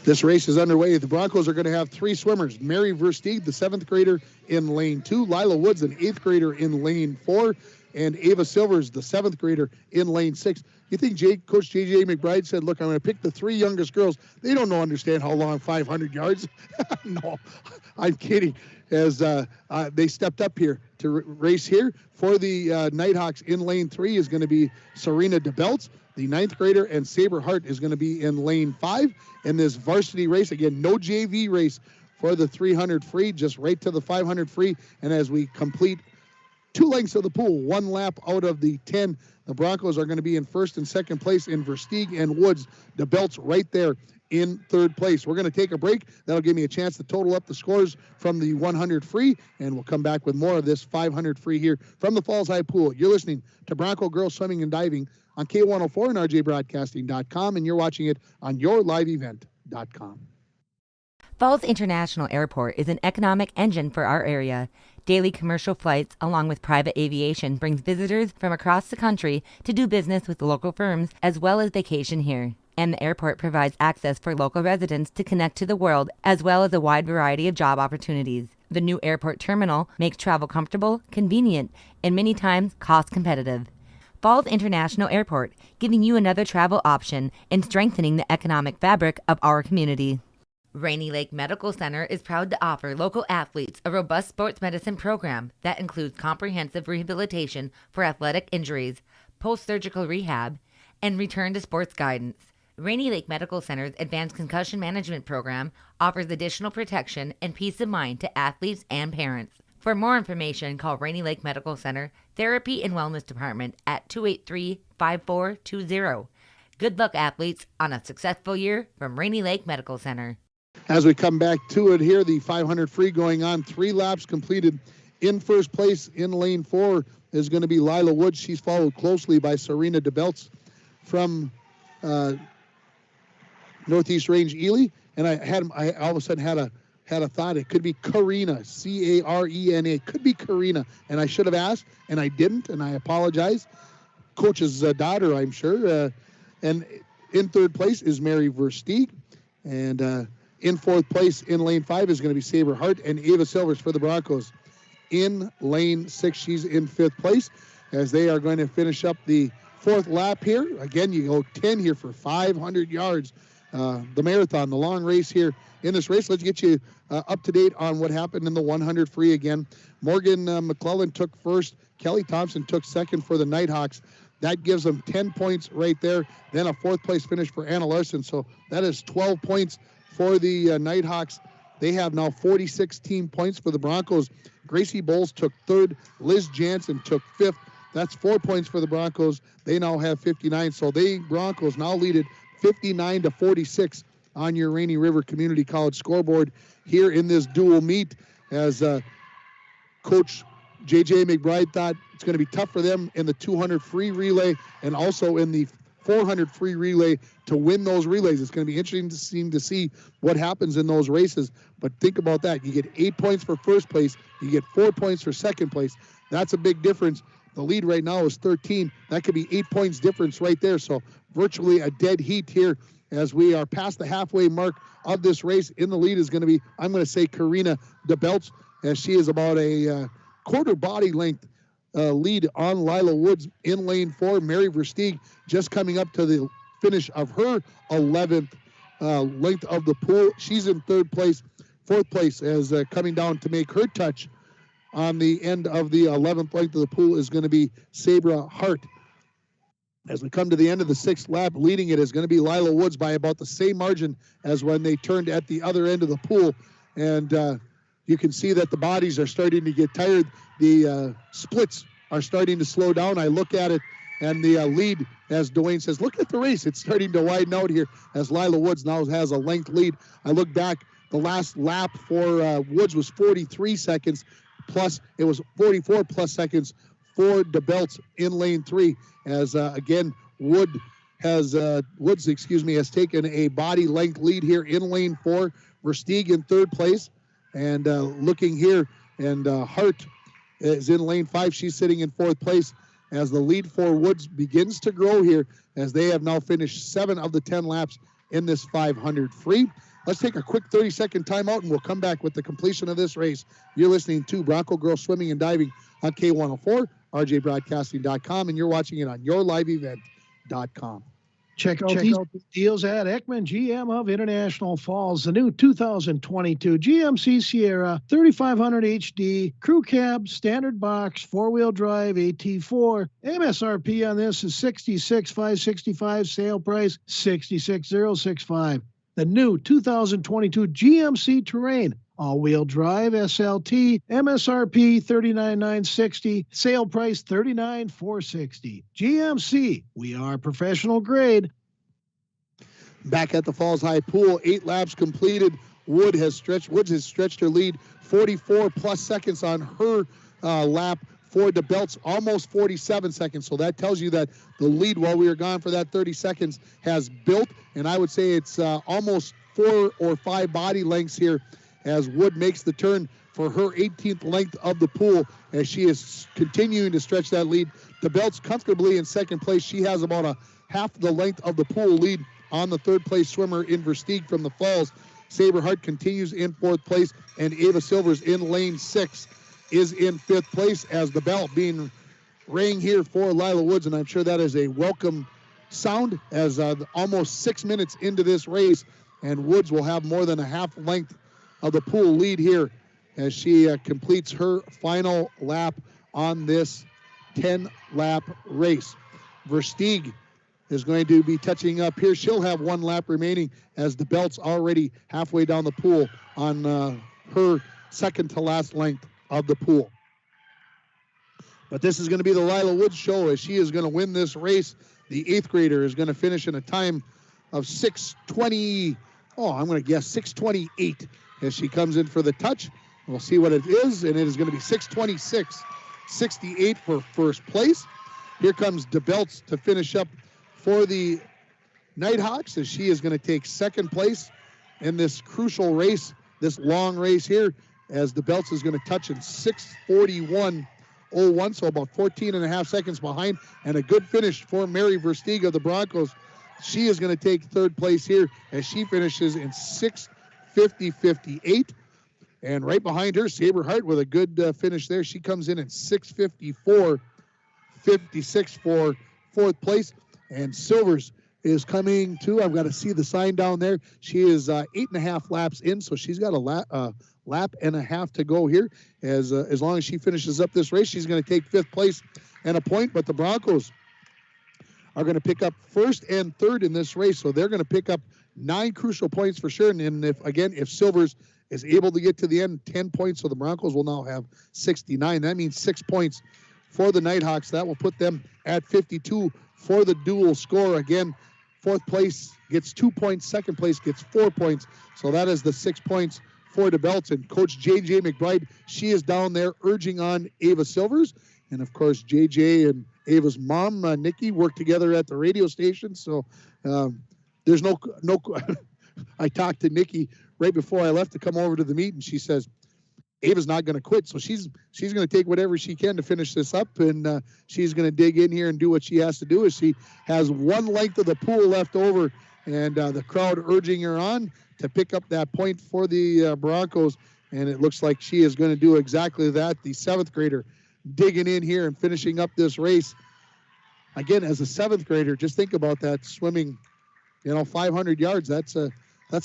This race is underway. The Broncos are going to have 3 swimmers. Mary Versteeg, the 7th grader in lane 2. Lila Woods, an 8th grader in lane 4. And Ava Silvers, the 7th grader in lane 6. You think Coach J.J. McBride said, look, I'm going to pick the 3 youngest girls. They don't understand how long 500 yards. No, I'm kidding. As they stepped up here to race here. For the Nighthawks in lane 3 is going to be Serena DeBelts, the 9th grader, and Saber Hart is going to be in lane 5. In this varsity race, again, no JV race for the 300 free, just right to the 500 free. And as we complete 2 lengths of the pool, 1 lap out of the 10, the Broncos are going to be in 1st and 2nd place in Versteeg and Woods. The belts right there in 3rd place. We're going to take a break. That'll give me a chance to total up the scores from the 100 free, and we'll come back with more of this 500 free here from the Falls High Pool. You're listening to Bronco Girls Swimming and Diving on K104 and RJBroadcasting.com, and you're watching it on yourliveevent.com. Falls International Airport is an economic engine for our area. Daily commercial flights, along with private aviation, brings visitors from across the country to do business with local firms as well as vacation here. And the airport provides access for local residents to connect to the world as well as a wide variety of job opportunities. The new airport terminal makes travel comfortable, convenient, and many times cost competitive. Falls International Airport, giving you another travel option and strengthening the economic fabric of our community. Rainy Lake Medical Center is proud to offer local athletes a robust sports medicine program that includes comprehensive rehabilitation for athletic injuries, post-surgical rehab, and return to sports guidance. Rainy Lake Medical Center's Advanced Concussion Management Program offers additional protection and peace of mind to athletes and parents. For more information, call Rainy Lake Medical Center Therapy and Wellness Department at 283-5420. Good luck, athletes, on a successful year from Rainy Lake Medical Center. As we come back to it here, the 500 free going on. 3 laps completed. In 1st place in lane 4 is going to be Lila Woods. She's followed closely by Serena DeBelts from Northeast Range Ely. And I all of a sudden had a thought. It could be Karina, C-A-R-E-N-A. Could be Karina. And I should have asked, and I didn't, and I apologize. Coach's daughter, I'm sure. And in 3rd place is Mary Versteeg. And in 4th place in lane 5 is going to be Saber Hart and Ava Silvers for the Broncos. In lane 6, she's in 5th place as they are going to finish up the 4th lap here. Again, you go 10 here for 500 yards. The marathon, the long race here in this race. Let's get you up to date on what happened in the 100 free again. Morgan McClellan took 1st. Kelly Thompson took 2nd for the Nighthawks. That gives them 10 points right there. Then a 4th place finish for Anna Larson. So that is 12 points for the Nighthawks They have now 46 team points for the Broncos. Gracie Bowles took third. Liz Jansen took fifth. That's 4 points for the Broncos. They now have 59. So they Broncos now lead it 59-46 on your Rainy River Community College scoreboard here in this dual meet, as Coach J.J. McBride thought it's going to be tough for them in the 200 free relay and also in the 400 free relay to win those relays. It's going to be interesting to see what happens in those races. But think about that. You get 8 points for first place. You get 4 points for second place. That's a big difference. The lead right now is 13. That could be 8 points difference right there. So virtually a dead heat here as we are past the halfway mark of this race. In the lead is going to be, I'm going to say, Karina DeBelts, as she is about a quarter body length lead on Lila Woods in lane 4. Mary Versteeg just coming up to the finish of her 11th length of the pool. She's in third place. Fourth place as coming down to make her touch on the end of the 11th length of the pool is going to be Sabra Hart. As we come to the end of the 6th lap, leading it is going to be Lila Woods by about the same margin as when they turned at the other end of the pool. And you can see that the bodies are starting to get tired. The splits are starting to slow down. I look at it, and the lead, as Dwayne says, look at the race. It's starting to widen out here as Lila Woods now has a length lead. I look back, the last lap for Woods was 43 seconds, plus it was 44 plus seconds for DeBelts in lane 3, as again Woods has taken a body length lead here in lane 4. Versteeg in third place, and looking here, and Hart is in lane 5. She's sitting in fourth place as the lead for Woods begins to grow here, as they have now finished 7 of the 10 laps in this 500 free. Let's take a quick 30-second timeout, and we'll come back with the completion of this race. You're listening to Bronco Girls Swimming and Diving on K104, rjbroadcasting.com, and you're watching it on yourliveevent.com. Check out these deals at Ekman GM of International Falls. The new 2022 GMC Sierra 3500 HD, crew cab, standard box, 4-wheel drive, AT4. MSRP on this is $66,565. Sale price $66,065. The new 2022 GMC Terrain, all-wheel drive, SLT, MSRP $39,960, sale price $39,460. GMC, we are professional grade. Back at the Falls High Pool, 8 laps completed. Woods has stretched her lead 44 plus seconds on her lap. For DeBelts, almost 47 seconds. So that tells you that the lead while we were gone for that 30 seconds has built. And I would say it's almost 4 or 5 body lengths here as Wood makes the turn for her 18th length of the pool as she is continuing to stretch that lead. DeBelts comfortably in second place. She has about a half the length of the pool lead on the third place swimmer in Versteeg from the Falls. Saber Hart continues in fourth place, and Ava Silvers in lane 6 is in fifth place as the bell being rang here for Lila Woods, and I'm sure that is a welcome sound as almost 6 minutes into this race, and Woods will have more than a half length of the pool lead here as she completes her final lap on this 10-lap race. Versteeg is going to be touching up here. She'll have 1 lap remaining as the belt's already halfway down the pool on her second to last length of the pool. But this is going to be the Lila Woods show as she is going to win this race. The 8th grader is going to finish in a time of 6:20. I'm going to guess 6:28 as she comes in for the touch. We'll see what it is, and it is going to be 6:26.68 for first place. Here comes DeBelts to finish up for the Nighthawks as she is going to take second place in this crucial race, this long race here, as DeBelts is going to touch in 6:41.01, so about 14 and a half seconds behind, and a good finish for Mary Versteeg of the Broncos. She is going to take third place here as she finishes in 6:50.58. And right behind her, Saber Hart with a good finish there. She comes in at 6:54.56 for fourth place. And Silvers is coming too. I've got to see the sign down there. She is 8.5 laps in, so she's got a lap and a half to go here. As long as she finishes up this race, she's going to take fifth place and a point. But the Broncos are going to pick up first and third in this race. So they're going to pick up 9 crucial points for sure. And if Silvers is able to get to the end, 10 points. So the Broncos will now have 69. That means 6 points for the Nighthawks. That will put them at 52 for the dual score. Again, fourth place gets 2 points. Second place gets 4 points. So that is the 6 points for the belts. And Coach J.J. McBride, she is down there urging on Ava Silvers. And, of course, J.J. and Ava's mom, Nikki, work together at the radio station. So there's no I talked to Nikki right before I left to come over to the meet, and she says, Ava's not going to quit. So she's going to take whatever she can to finish this up, and she's going to dig in here and do what she has to do. As she has one length of the pool left over, and the crowd urging her on to pick up that point for the Broncos, and it looks like she is going to do exactly that. The 7th grader digging in here and finishing up this race. Again, as a 7th grader, just think about that, swimming, 500 yards. That's a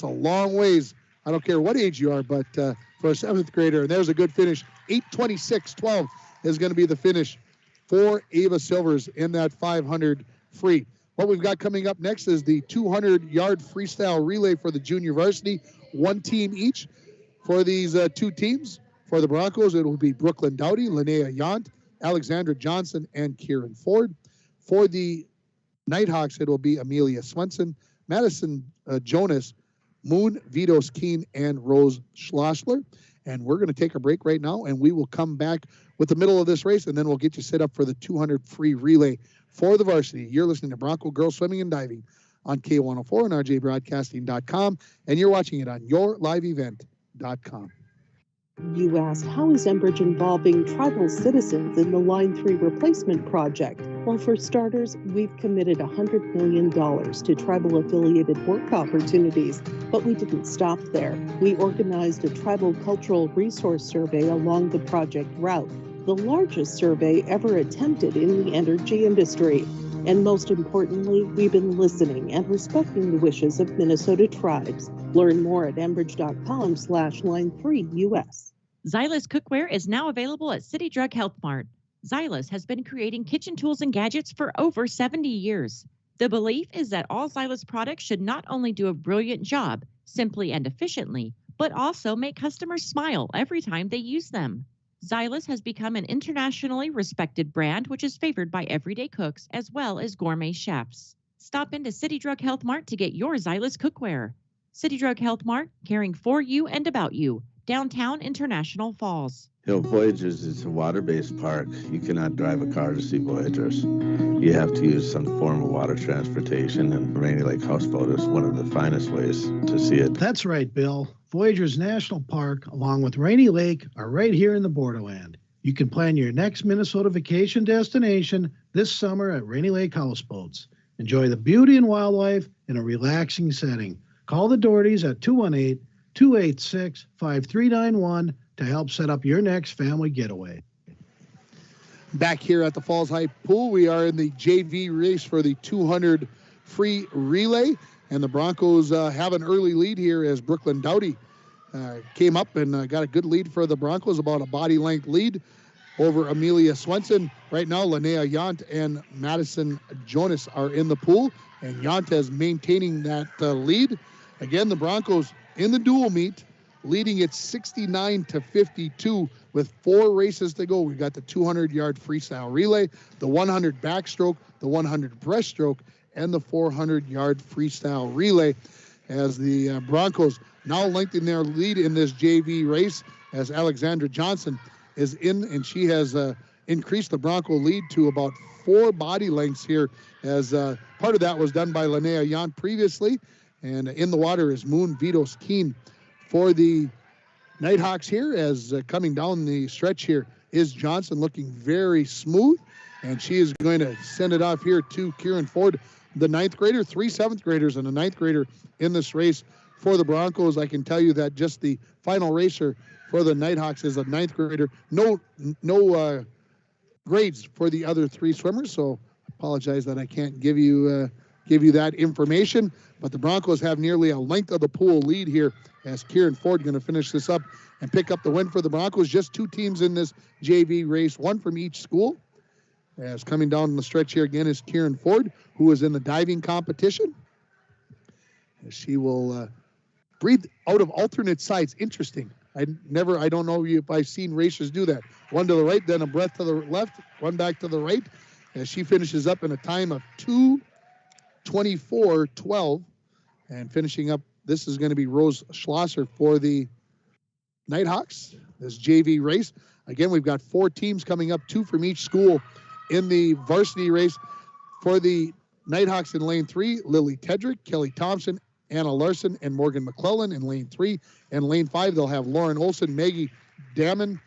long ways. I don't care what age you are, but for a 7th grader, and there's a good finish. 8:26.12 is going to be the finish for Ava Silvers in that 500 free. What we've got coming up next is the 200-yard freestyle relay for the junior varsity, 1 team each. For these 2 teams, for the Broncos, it will be Brooklyn Dowdy, Linnea Yant, Alexandra Johnson, and Kieran Ford. For the Nighthawks, it will be Amelia Swenson, Madison Jonas, Moon Vitos Keen, and Rose Schlossler. And we're going to take a break right now, and we will come back with the middle of this race, and then we'll get you set up for the 200 free relay for the varsity. You're listening to Bronco Girls Swimming and Diving on K104 and RJBroadcasting.com, and you're watching it on yourliveevent.com. You asked, how is Enbridge involving tribal citizens in the Line 3 replacement project? Well, for starters, we've committed $100 million to tribal-affiliated work opportunities, but we didn't stop there. We organized a tribal cultural resource survey along the project route, the largest survey ever attempted in the energy industry. And most importantly, we've been listening and respecting the wishes of Minnesota tribes. Learn more at enbridge.com/line3US. Xylus Cookware is now available at City Drug Health Mart. Xylus has been creating kitchen tools and gadgets for over 70 years. The belief is that all Xylus products should not only do a brilliant job, simply and efficiently, but also make customers smile every time they use them. Xylus has become an internationally respected brand which is favored by everyday cooks as well as gourmet chefs. Stop into City Drug Health Mart to get your Xylus cookware. City Drug Health Mart, caring for you and about you. Downtown International Falls. Voyagers is a water-based park. You cannot drive a car to see Voyagers. You have to use some form of water transportation, and Rainy Lake Houseboat is one of the finest ways to see it. That's right, Bill. Voyagers National Park, along with Rainy Lake, are right here in the borderland. You can plan your next Minnesota vacation destination this summer at Rainy Lake Houseboats. Enjoy the beauty and wildlife in a relaxing setting. Call the Dohertys at 218-286-5391 to help set up your next family getaway. Back here at the Falls High Pool, we are in the JV race for the 200 free relay, and the Broncos have an early lead here as Brooklyn Dowdy came up and got a good lead for the Broncos, about a body length lead over Amelia Swenson. Right now, Linnea Yant and Madison Jonas are in the pool, and Yant is maintaining that lead. Again, the Broncos in the dual meet, leading it 69-52 with 4 races to go. We've got the 200-yard freestyle relay, the 100 backstroke, the 100 breaststroke, and the 400-yard freestyle relay, as the Broncos now lengthen their lead in this JV race as Alexandra Johnson is in, and she has increased the Bronco lead to about 4 body lengths here, as part of that was done by Linnea Yant previously. And in the water is Moon Vitos Keen. For the Nighthawks here, as coming down the stretch here, is Johnson, looking very smooth. And she is going to send it off here to Kieran Ford, the 9th grader. 3 7th graders and a 9th grader in this race for the Broncos. I can tell you that just the final racer for the Nighthawks is a 9th grader. No grades for the other 3 swimmers, so I apologize that I can't give you that information. But the Broncos have nearly a length of the pool lead here, as Kieran Ford going to finish this up and pick up the win for the Broncos. Just 2 teams in this JV race, 1 from each school. As coming down the stretch here again is Kieran Ford, who is in the diving competition. As she will breathe out of alternate sides. Interesting. I don't know if I've seen racers do that. One to the right, then a breath to the left, one back to the right. As she finishes up in a time of 2:24.12. And finishing up, this is going to be Rose Schlosser for the Nighthawks, this JV race. Again, we've got 4 teams coming up, 2 from each school in the varsity race. For the Nighthawks in lane 3, Lily Tedrick, Kelly Thompson, Anna Larson, and Morgan McClellan in lane 3. And lane 5, they'll have Lauren Olson, Maggie Damon,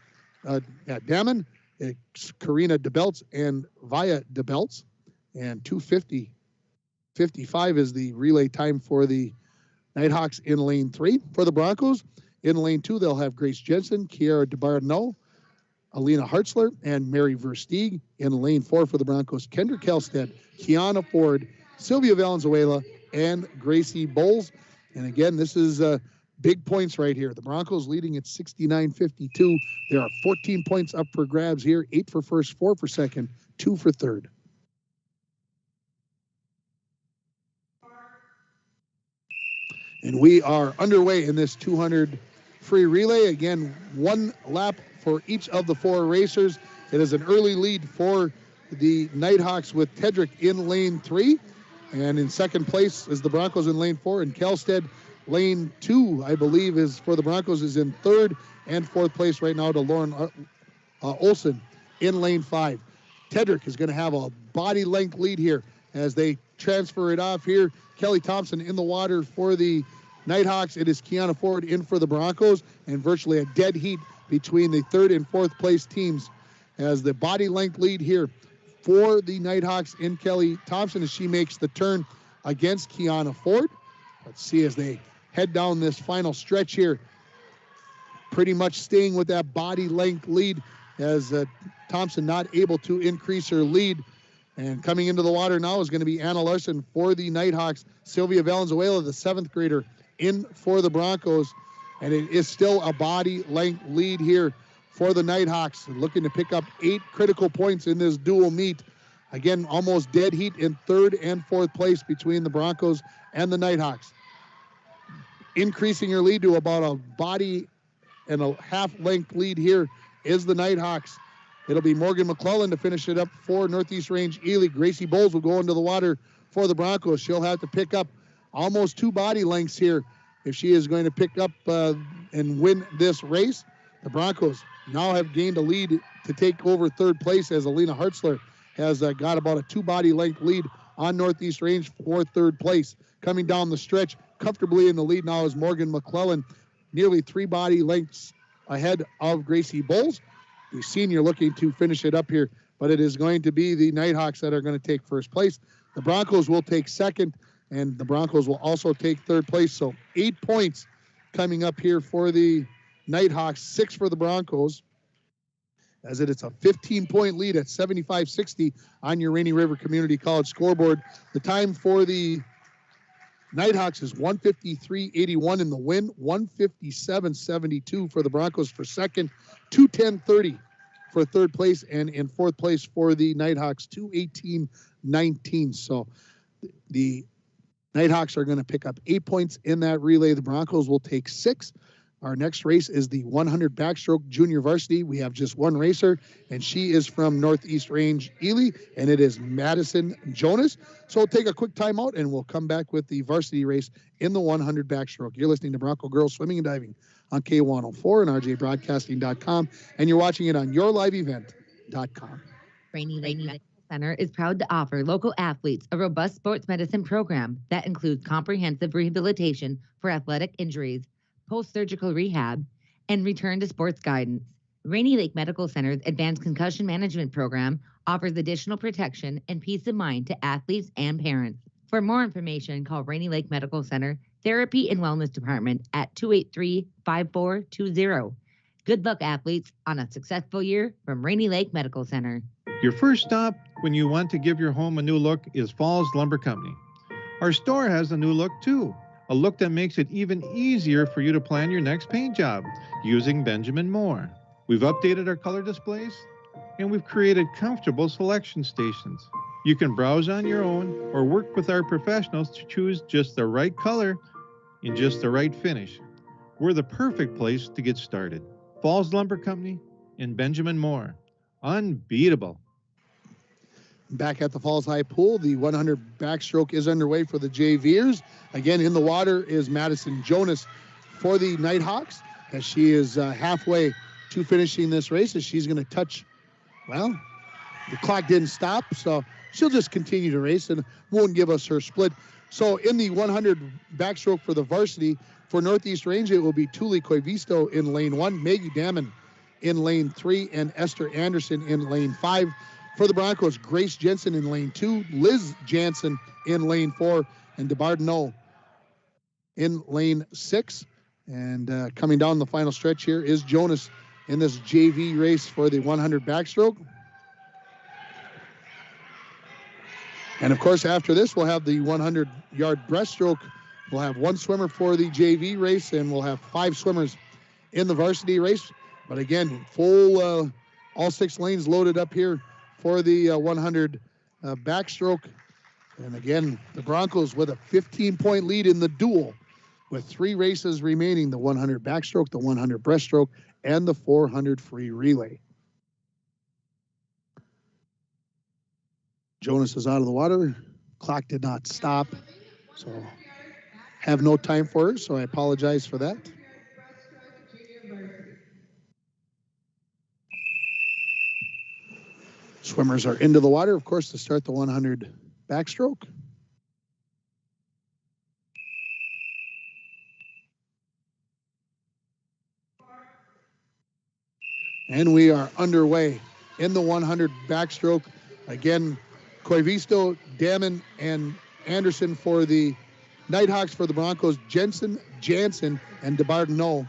Karina DeBelts, and Via DeBelts. And 2:50:55 is the relay time for the Nighthawks in lane 3. For the Broncos, in lane 2, they'll have Grace Jensen, Kiara DeBarno, Alina Hartzler, and Mary Versteeg. In lane 4 for the Broncos, Kendra Kelstead, Kiana Ford, Sylvia Valenzuela, and Gracie Bowles. And again, this is big points right here. The Broncos leading at 69-52. There are 14 points up for grabs here, 8 for first, 4 for second, 2 for third. And we are underway in this 200 free relay. Again, 1 lap for each of the 4 racers. It is an early lead for the Nighthawks with Tedrick in lane 3. And in second place is the Broncos in lane 4. And Kelstead, lane 2, I believe, is for the Broncos, is in third. And fourth place right now to Lauren Olson in lane 5. Tedrick is going to have a body length lead here as they transfer it off here. Kelly Thompson in the water for the Nighthawks. It is Kiana Ford in for the Broncos, and virtually a dead heat between the third and fourth place teams as the body length lead here for the Nighthawks in Kelly Thompson as she makes the turn against Kiana Ford. Let's see as they head down this final stretch here, pretty much staying with that body length lead as Thompson not able to increase her lead. And coming into the water now is going to be Anna Larson for the Nighthawks. Sylvia Valenzuela, the 7th grader, in for the Broncos. And it is still a body length lead here for the Nighthawks, looking to pick up 8 critical points in this dual meet. Again, almost dead heat in third and fourth place between the Broncos and the Nighthawks. Increasing her lead to about a body and a half length lead here is the Nighthawks. It'll be Morgan McClellan to finish it up for Northeast Range Ely. Gracie Bowles will go into the water for the Broncos. She'll have to pick up almost 2 body lengths here if she is going to pick up and win this race. The Broncos now have gained a lead to take over third place as Alina Hartzler has got about a 2 body length lead on Northeast Range for third place. Coming down the stretch comfortably in the lead now is Morgan McClellan, nearly 3 body lengths ahead of Gracie Bowles, the senior, looking to finish it up here, but it is going to be the Nighthawks that are going to take first place. The Broncos will take second, and the Broncos will also take third place. So 8 points coming up here for the Nighthawks, 6 for the Broncos, as it's a 15-point lead at 75-60 on your Rainy River Community College scoreboard. The time for the Nighthawks is 153.81 in the win, 157.72 for the Broncos for second, 210.30 for third place, and in fourth place for the Nighthawks, 218.19. So the Nighthawks are going to pick up 8 points in that relay. The Broncos will take 6. Our next race is the 100 backstroke junior varsity. We have just one racer, and she is from Northeast Range Ely, and it is Madison Jonas. So we'll take a quick timeout, and we'll come back with the varsity race in the 100 backstroke. You're listening to Bronco Girls Swimming and Diving on K104 and RJBroadcasting.com, and you're watching it on YourLiveEvent.com. Rainy Lake Medical Center is proud to offer local athletes a robust sports medicine program that includes comprehensive rehabilitation for athletic injuries, post-surgical rehab, and return to sports guidance. Rainy Lake Medical Center's Advanced Concussion Management Program offers additional protection and peace of mind to athletes and parents. For more information, call Rainy Lake Medical Center Therapy and Wellness Department at 283-5420. Good luck, athletes, on a successful year from Rainy Lake Medical Center. Your first stop when you want to give your home a new look is Falls Lumber Company. Our store has a new look too. A look that makes it even easier for you to plan your next paint job using Benjamin Moore. We've updated our color displays, and we've created comfortable selection stations. You can browse on your own or work with our professionals to choose just the right color in just the right finish. We're the perfect place to get started. Falls Lumber Company and Benjamin Moore. Unbeatable. Back at the Falls High Pool, the 100 backstroke is underway for the JVers. Again, in the water is Madison Jonas for the Nighthawks, as she is halfway to finishing this race, as she's going to touch, well, the clock didn't stop, so she'll just continue to race and won't give us her split. So in the 100 backstroke for the varsity, for Northeast Range, it will be Tuli Koivisto in lane 1, Maggie Damon in lane 3, and Esther Anderson in lane 5. For the Broncos, Grace Jensen in lane 2, Liz Jansen in lane 4, and DeBardeneau in lane 6. And coming down the final stretch here is Jonas in this JV race for the 100 backstroke. And of course, after this, we'll have the 100-yard breaststroke. We'll have one swimmer for the JV race, and we'll have 5 swimmers in the varsity race. But again, full all 6 lanes loaded up here for the 100 backstroke. And again, the Broncos with a 15-point lead in the duel with 3 races remaining, the 100 backstroke, the 100 breaststroke, and the 400 free relay. Jonas is out of the water. Clock did not stop, so have no time for her, so I apologize for that. Swimmers are into the water, of course, to start the 100 backstroke. And we are underway in the 100 backstroke. Again, Koivisto, Damon, and Anderson for the Nighthawks. For the Broncos, Jensen, Jansen, and DeBardeneau.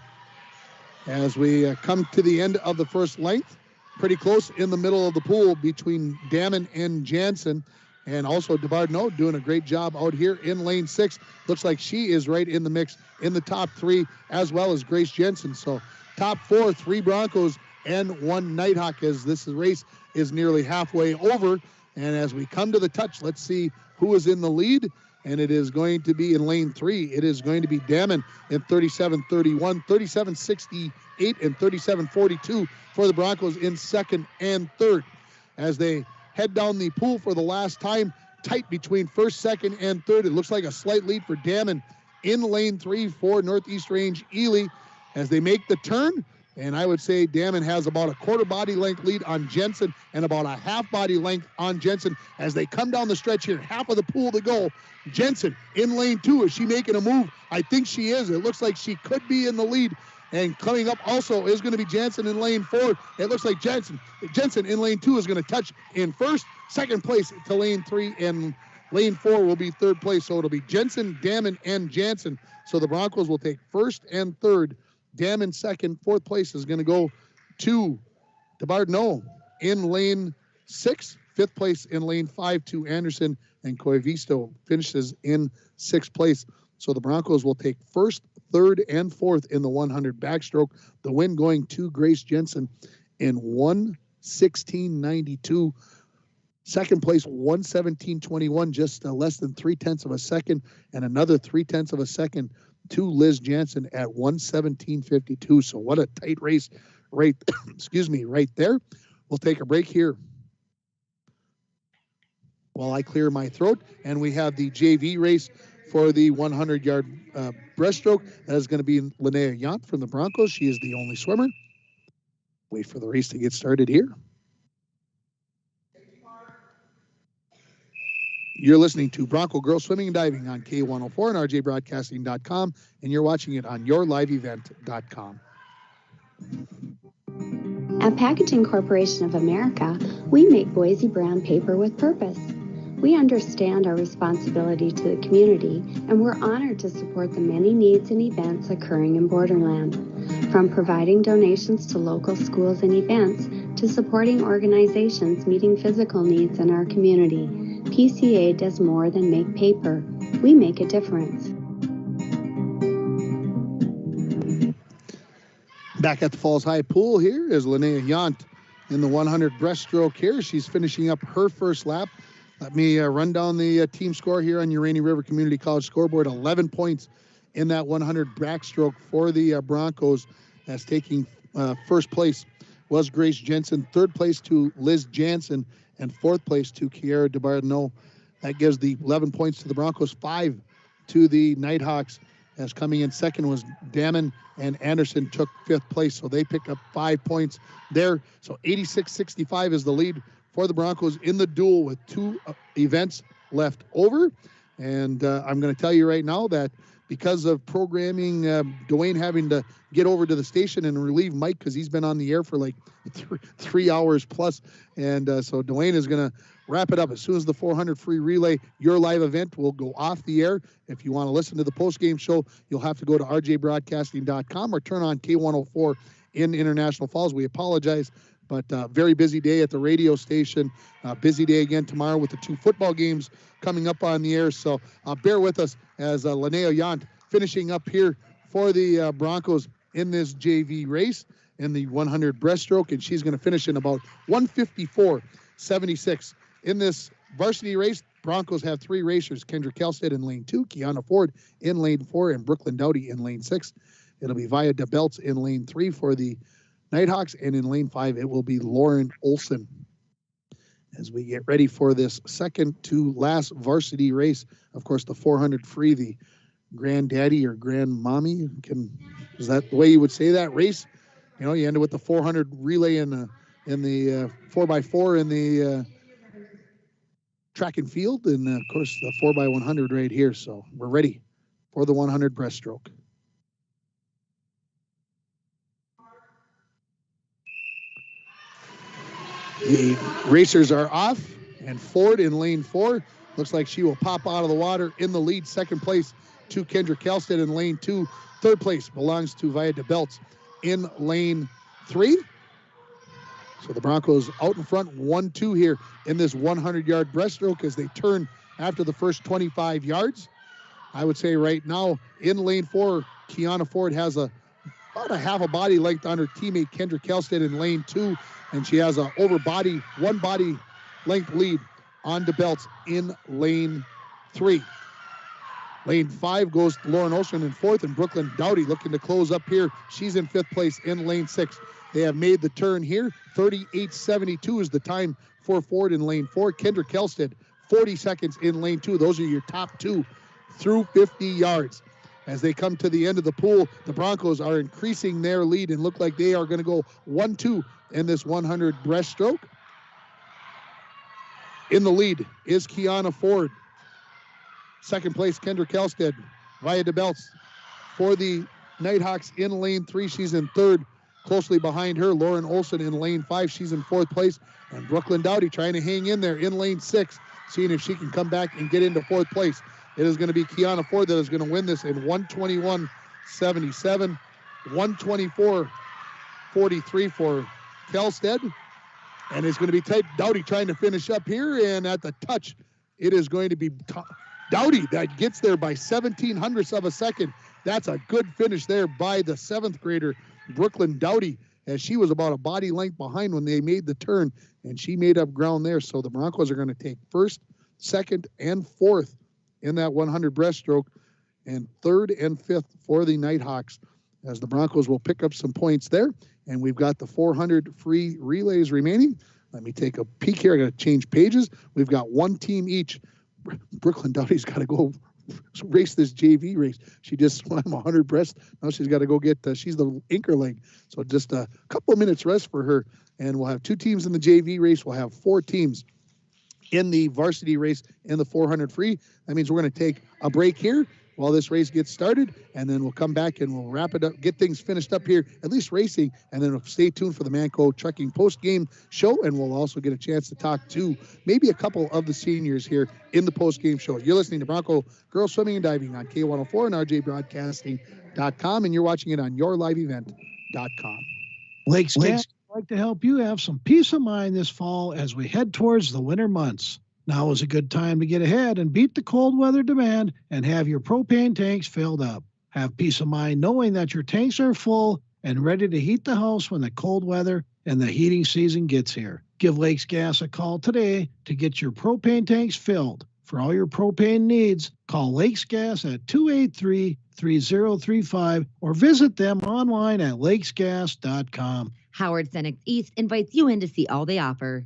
As we come to the end of the first length, pretty close in the middle of the pool between Damon and Jansen. And also DeBardeneau doing a great job out here in lane 6. Looks like she is right in the mix in the top 3, as well as Grace Jensen. So top 4, 3 Broncos and 1 Nighthawk, as this race is nearly halfway over. And as we come to the touch, let's see who is in the lead. And it is going to be in lane 3. It is going to be Damon in 37-31, 37-68, and 37-42 for the Broncos in second and third. As they head down the pool for the last time, tight between first, second, and third. It looks like a slight lead for Damon in lane 3 for Northeast Range Ely as they make the turn. And I would say Damon has about a quarter body length lead on Jensen and about a half body length on Jensen as they come down the stretch here. Half of the pool to go. Jensen in lane 2. Is she making a move? I think she is. It looks like she could be in the lead. And coming up also is going to be Jansen in lane 4. It looks like Jensen in lane 2 is going to touch in first. Second place to lane 3, and lane 4 will be third place. So it'll be Jensen, Damon, and Jansen. So the Broncos will take first and third. Damon second. Fourth place is going to go to DeBardeneau in lane 6. Fifth place in lane 5 to Anderson, and Koivisto finishes in 6th place. So the Broncos will take first, third, and fourth in the 100 backstroke. The win going to Grace Jensen in 1:16.92. Second place, 1:17.21, just less than 0.3 of a second, and another 0.3 of a second to Liz Jansen at 1:17.52. So what a tight race right there. We'll take a break here while I clear my throat. And we have the JV race for the 100-yard breaststroke. That is going to be Linnea Yant from the Broncos. She is the only swimmer. Wait for the race to get started here. You're listening to Bronco Girls Swimming and Diving on K104 and rjbroadcasting.com, and you're watching it on yourliveevent.com. At Packaging Corporation of America, we make Boise brown paper with purpose. We understand our responsibility to the community, and we're honored to support the many needs and events occurring in Borderland. From providing donations to local schools and events, to supporting organizations meeting physical needs in our community, PCA does more than make paper. We make a difference. Back at the Falls High Pool here is Linnea Yant in the 100 breaststroke here. She's finishing up her first lap. Let me run down the team score here on your Rainy River Community College scoreboard. 11 points in that 100 backstroke for the Broncos, as taking first place was Grace Jensen, third place to Liz Jansen, and fourth place to Kiara DeBardino. That gives the 11 points to the Broncos, 5 to the Nighthawks, as coming in second was Damon, and Anderson took fifth place, so they pick up 5 points there. So 86-65 is the lead for the Broncos in the duel with 2 events left over. And I'm going to tell you right now that because of programming, Dwayne having to get over to the station and relieve Mike because he's been on the air for like 3 hours plus. And so Dwayne is going to wrap it up as soon as the 400 free relay, your live event, will go off the air. If you want to listen to the post-game show, you'll have to go to rjbroadcasting.com or turn on K104 in International Falls. We apologize, but very busy day at the radio station. Busy day again tomorrow with the 2 football games coming up on the air. So bear with us as Linnea Yant finishing up here for the Broncos in this JV race in the 100 breaststroke, and she's going to finish in about 154.76. In this varsity race, Broncos have 3 racers: Kendra Kelstead in lane 2, Kiana Ford in lane 4, and Brooklyn Dowdy in lane 6. It'll be Via DeBelts in lane 3 for the Nighthawks, and in lane 5, it will be Lauren Olson. As we get ready for this second to last varsity race, of course, the 400 free, the granddaddy or grandmommy, is that the way you would say that race? You know, you ended with the 400 relay in the 4x4 in the track and field, and of course the 4x100 right here. So we're ready for the 100 breaststroke. The racers are off, and Ford in lane 4 looks like she will pop out of the water in the lead. Second place to Kendra Kelstead in lane 2. Third place belongs to Via DeBelts in lane 3. So the Broncos out in front, 1-2 here in this 100-yard breaststroke as they turn after the first 25 yards. I would say right now in lane 4, Kiana Ford has about a half a body length on her teammate Kendra Kelstead in lane 2, and she has a one body length lead on DeBelts in lane 3. Lane 5 goes to Lauren Olson in 4th, and Brooklyn Dowdy looking to close up here. She's in 5th place in lane 6. They have made the turn here. 38.72 is the time for Ford in lane 4. Kendra Kelstead, 40 seconds in lane 2. Those are your top 2 through 50 yards. As they come to the end of the pool, the Broncos are increasing their lead and look like they are going to go 1-2 in this 100 breaststroke. In the lead is Kiana Ford. Second place, Kendra Kelstead. Via DeBelts for the Nighthawks in lane 3. She's in 3rd. Closely behind her, Lauren Olson in lane 5. She's in 4th place. And Brooklyn Dowdy trying to hang in there in lane 6, seeing if she can come back and get into 4th place. It is going to be Kiana Ford that is going to win this in 121.77, 124.43 for Kelstead. And it's going to be Dowdy trying to finish up here. And at the touch, it is going to be Dowdy that gets there by 0.17 of a second. That's a good finish there by the 7th grader, Brooklyn Dowdy, as she was about a body length behind when they made the turn, and she made up ground there. So the Broncos are going to take 1st, 2nd, and 4th in that 100 breaststroke, and 3rd and 5th for the Nighthawks, as the Broncos will pick up some points there. And we've got the 400 free relays remaining. Let me take a peek here. I got to change pages. We've got 1 team each. Brooklyn Dowdy's got to go race this JV race. She just swam 100 breast. Now she's got to go get, she's the anchor leg. So just a couple of minutes rest for her. And we'll have 2 teams in the JV race. We'll have 4 teams in the varsity race in the 400 free. That means we're going to take a break here while this race gets started, and then we'll come back and we'll wrap it up, get things finished up here, at least racing, and then stay tuned for the Manco Trucking post-game show, and we'll also get a chance to talk to maybe a couple of the seniors here in the post-game show. You're listening to Bronco Girls Swimming and Diving on K104 and rjbroadcasting.com, and you're watching it on yourliveevent.com. Lakes would like to help you have some peace of mind this fall as we head towards the winter months. Now is a good time to get ahead and beat the cold weather demand and have your propane tanks filled up. Have peace of mind knowing that your tanks are full and ready to heat the house when the cold weather and the heating season gets here. Give Lakes Gas a call today to get your propane tanks filled. For all your propane needs, call Lakes Gas at 283-3035 or visit them online at lakesgas.com. Howard Senex East invites you in to see all they offer.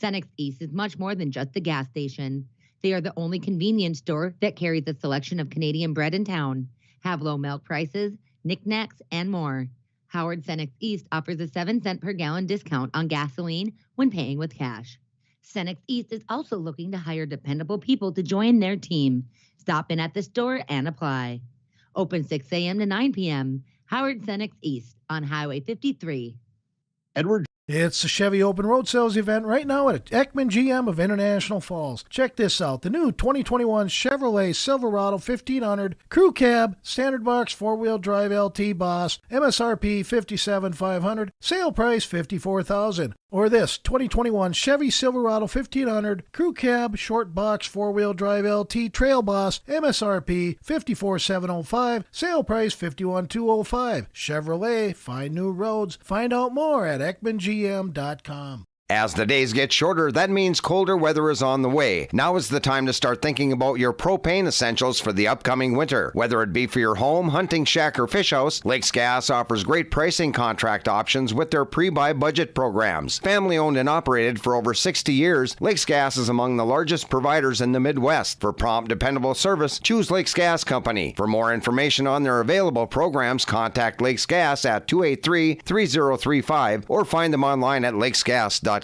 Senex East is much more than just a gas station. They are the only convenience store that carries a selection of Canadian bread in town, have low milk prices, knickknacks, and more. Howard Senex East offers a 7-cent per gallon discount on gasoline when paying with cash. Senex East is also looking to hire dependable people to join their team. Stop in at the store and apply. Open 6 a.m. to 9 p.m. Howard Senex East on Highway 53. Edward. It's the Chevy Open Road Sales event right now at Ekman GM of International Falls. Check this out. The new 2021 Chevrolet Silverado 1500 Crew Cab, Standard Box 4-wheel drive LT Boss, MSRP $57,500, sale price $54,000. Or this 2021 Chevy Silverado 1500 Crew Cab, Short Box 4-wheel drive LT Trail Boss, MSRP $54,705, sale price $51,205. Chevrolet, find new roads. Find out more at EkmanGM.com. As the days get shorter, that means colder weather is on the way. Now is the time to start thinking about your propane essentials for the upcoming winter. Whether it be for your home, hunting shack, or fish house, Lakes Gas offers great pricing contract options with their pre-buy budget programs. Family owned and operated for over 60 years, Lakes Gas is among the largest providers in the Midwest. For prompt, dependable service, choose Lakes Gas Company. For more information on their available programs, contact Lakes Gas at 283-3035 or find them online at lakesgas.com. Is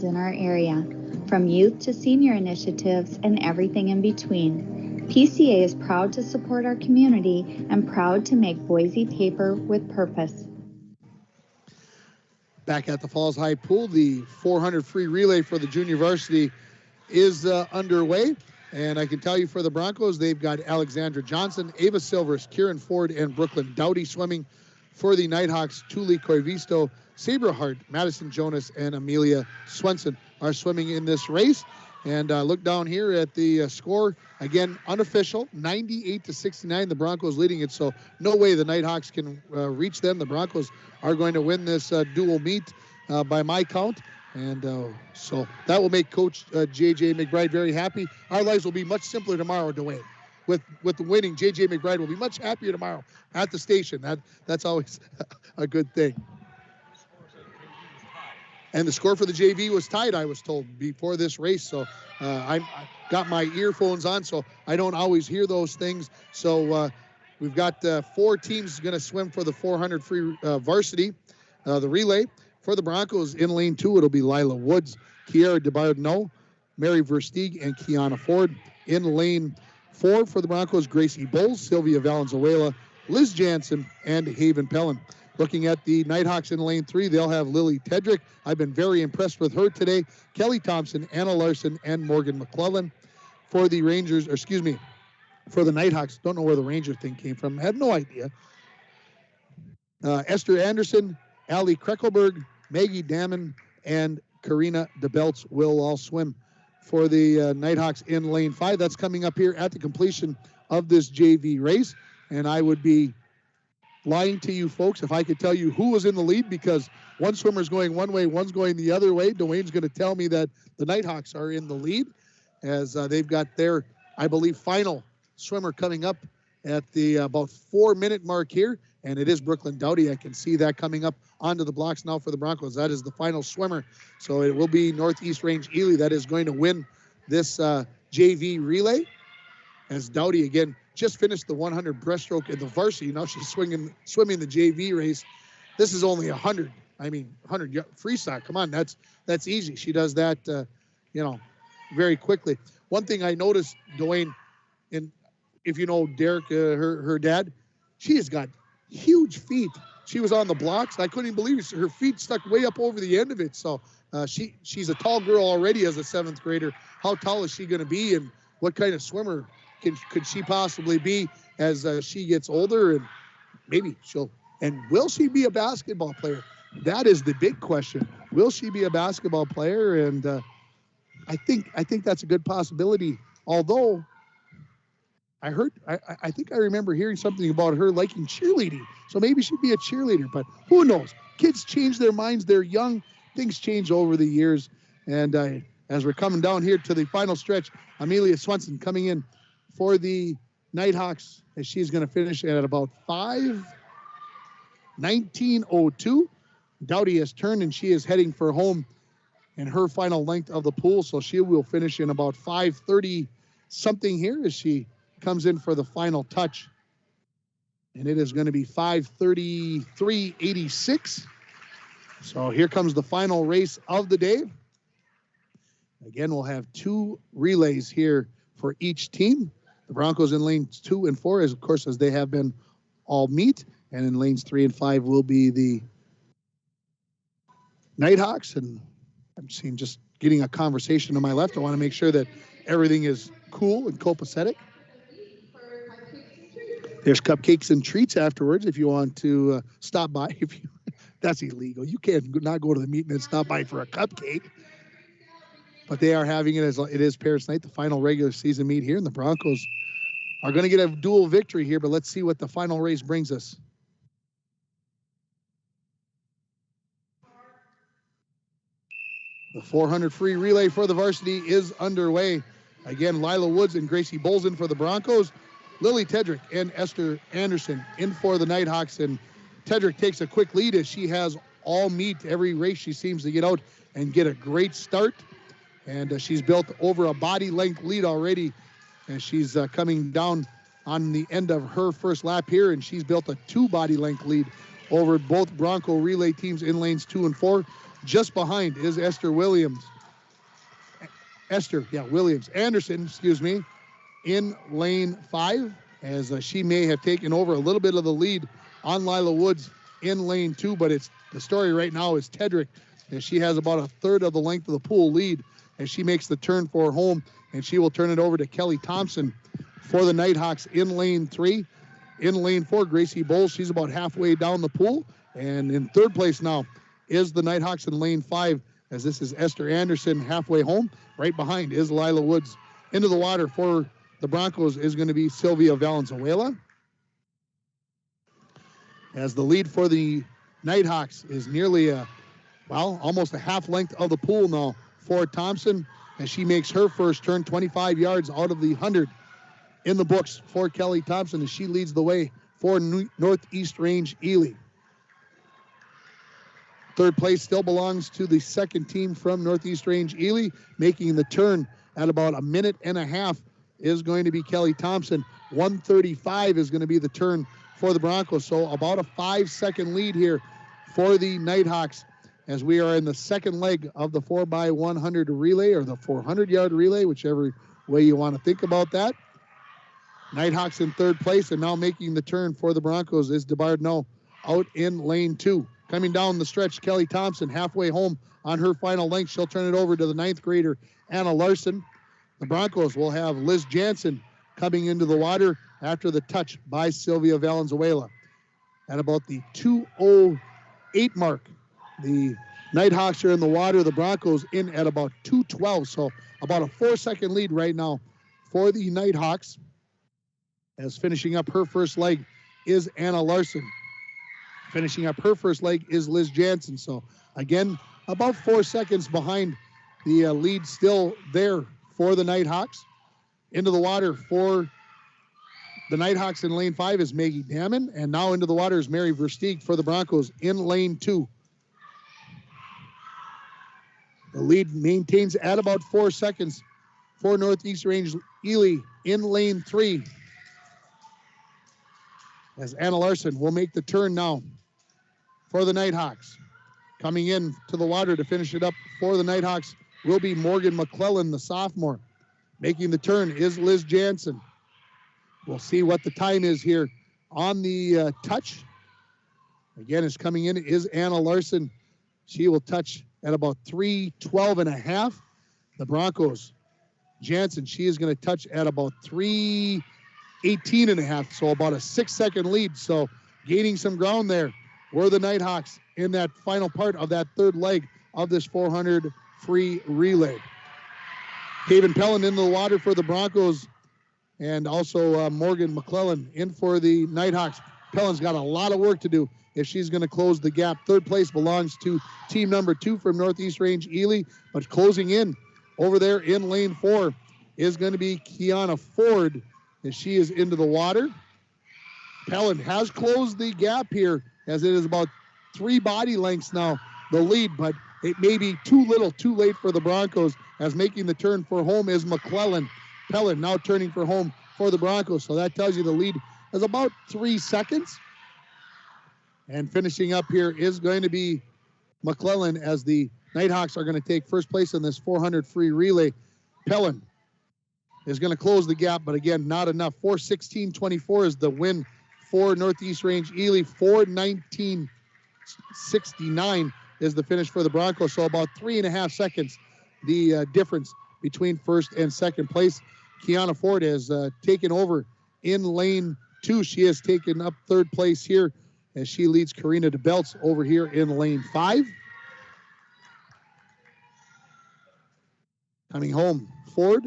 in our area, from youth to senior initiatives and everything in between. PCA is proud to support our community and proud to make Boise paper with purpose. Back at the Falls High Pool, the 400 free relay for the junior varsity is underway. And I can tell you for the Broncos, they've got Alexandra Johnson, Ava Silvers, Kieran Ford, and Brooklyn Dowdy swimming. For the Nighthawks, Tuli Coivisto, Sabra Hart, Madison Jonas, and Amelia Swenson are swimming in this race. And look down here at the score. Again, unofficial, 98-69. The Broncos leading it, so no way the Nighthawks can reach them. The Broncos are going to win this dual meet by my count. And so that will make Coach J.J. McBride very happy. Our lives will be much simpler tomorrow, Dwayne. With the winning, J.J. McBride will be much happier tomorrow at the station. That's always a good thing. And the score for the JV was tied, I was told, before this race. So I got my earphones on, so I don't always hear those things. So we've got 4 teams going to swim for the 400 free varsity, the relay. For the Broncos, in lane 2, it'll be Lila Woods, Kiara DeBardino, Mary Versteeg, and Kiana Ford. In lane 4 for the Broncos, Gracie Bowles, Sylvia Valenzuela, Liz Jansen, and Haven Pellin. Looking at the Nighthawks in lane 3, they'll have Lily Tedrick. I've been very impressed with her today. Kelly Thompson, Anna Larson, and Morgan McClellan. For the Rangers, or excuse me, for the Nighthawks, don't know where the Ranger thing came from. I have no idea. Esther Anderson, Allie Kreckelberg, Maggie Damon, and Karina DeBelts will all swim for the Nighthawks in lane 5. That's coming up here at the completion of this JV race. And I would be lying to you folks if I could tell you who was in the lead, because one swimmer's going one way, one's going the other way. Dwayne's going to tell me that the Nighthawks are in the lead as they've got their, I believe, final swimmer coming up at the about 4-minute mark here. And it is Brooklyn Dowdy. I can see that coming up onto the blocks now for the Broncos. That is the final swimmer. So it will be Northeast Range Ely that is going to win this JV relay, as Dowdy again just finished the 100 breaststroke in the varsity. Now she's swimming the JV race. This is only 100. I mean, 100 freestyle. Come on, that's easy. She does that, very quickly. One thing I noticed, Dwayne, and if you know Derek, her dad, she has got huge feet. She was on the blocks. I couldn't even believe it. Her feet stuck way up over the end of it. So she's a tall girl already as a 7th grader. How tall is she going to be, and what kind of swimmer could she possibly be as she gets older? And maybe will she be a basketball player? That is the big question. Will she be a basketball player? And I think that's a good possibility. Although I think I remember hearing something about her liking cheerleading. So maybe she'd be a cheerleader, but who knows? Kids change their minds. They're young. Things change over the years. And as we're coming down here to the final stretch, Amelia Swenson coming in for the Nighthawks as she's going to finish at about 5:19:02. Dowdy has turned and she is heading for home in her final length of the pool. So she will finish in about 5:30 something here as she comes in for the final touch. And it is going to be 5:33:86. So here comes the final race of the day. Again, we'll have 2 relays here for each team. The Broncos in lanes 2 and 4, as of course, as they have been all meet. And in lanes 3 and 5 will be the Nighthawks. And I'm seeing just getting a conversation to my left. I want to make sure that everything is cool and copacetic. There's cupcakes and treats afterwards if you want to stop by. That's illegal. You can't not go to the meet and then stop by for a cupcake. But they are having it as it is Paris Night, the final regular season meet here. And the Broncos are going to get a dual victory here, but let's see what the final race brings us. The 400 free relay for the varsity is underway. Again, Lila Woods and Gracie Bolzen for the Broncos. Lily Tedrick and Esther Anderson in for the Nighthawks. And Tedrick takes a quick lead as she has all meet. Every race she seems to get out and get a great start. And she's built over a body length lead already as she's coming down on the end of her first lap here. And she's built a 2 body length lead over both Bronco relay teams in lanes 2 and 4. Just behind is Williams Anderson, in lane 5, as she may have taken over a little bit of the lead on Lila Woods in lane 2, but the story right now is Tedrick, as she has about a third of the length of the pool lead as she makes the turn for home, and she will turn it over to Kelly Thompson for the Nighthawks in lane 3. In lane 4, Gracie Bowles, she's about halfway down the pool, and in third place now is the Nighthawks in lane 5, as this is Esther Anderson halfway home. Right behind is Lila Woods. Into the water for the Broncos is going to be Sylvia Valenzuela, as the lead for the Nighthawks is nearly almost a half length of the pool now for Thompson, as she makes her first turn 25 yards out of the 100 in the books for Kelly Thompson, as she leads the way for Northeast Range Ely. Third place still belongs to the second team from Northeast Range Ely. Making the turn at about a minute and a half is going to be Kelly Thompson. 1:35 is going to be the turn for the Broncos. So about a 5-second lead here for the Nighthawks, as we are in the second leg of the 4x100 relay, or the 400-yard relay, whichever way you want to think about that. Nighthawks in third place, and now making the turn for the Broncos is DeBardneau out in lane 2. Coming down the stretch, Kelly Thompson halfway home on her final length. She'll turn it over to the 9th grader, Anna Larson. The Broncos will have Liz Jansen coming into the water after the touch by Sylvia Valenzuela. At about the 2:08 mark, the Nighthawks are in the water. The Broncos in at about 2:12. So about a 4-second lead right now for the Nighthawks. As finishing up her first leg is Anna Larson. Finishing up her first leg is Liz Jansen. So again, about 4 seconds behind the lead still there for the Nighthawks. Into the water for the Nighthawks in lane 5 is Maggie Damon. And now into the water is Mary Versteeg for the Broncos in lane 2. The lead maintains at about 4 seconds for Northeast Range Ely in lane 3. As Anna Larson will make the turn now for the Nighthawks. Coming in to the water to finish it up for the Nighthawks will be Morgan McClellan, the sophomore. Making the turn is Liz Jansen. We'll see what the time is here on the touch. Again, is coming in is Anna Larson. She will touch at about 3:12 and a half. The Broncos, Jansen, she is going to touch at about 3:18 and a half. So about a 6-second lead. So gaining some ground there were the Nighthawks in that final part of that third leg of this 400 free relay. Haven Pellin into the water for the Broncos and also Morgan McClellan in for the Nighthawks. Pellin's got a lot of work to do if she's going to close the gap. Third place belongs to team number 2 from Northeast Range Ely, but closing in over there in lane 4 is going to be Kiana Ford as she is into the water. Pellin has closed the gap here as it is about 3 body lengths now, the lead, but it may be too little, too late for the Broncos as making the turn for home is McClellan. Pellin now turning for home for the Broncos. So that tells you the lead is about 3 seconds. And finishing up here is going to be McClellan as the Nighthawks are going to take first place in this 400 free relay. Pellin is going to close the gap, but again, not enough. 4:16.24 is the win for Northeast Range Ely. 4:19.69 is the finish for the Broncos. So about 3.5 seconds, the difference between first and second place. Kiana Ford has taken over in lane 2. She has taken up third place here as she leads Karina DeBelts over here in lane 5. Coming home, Ford.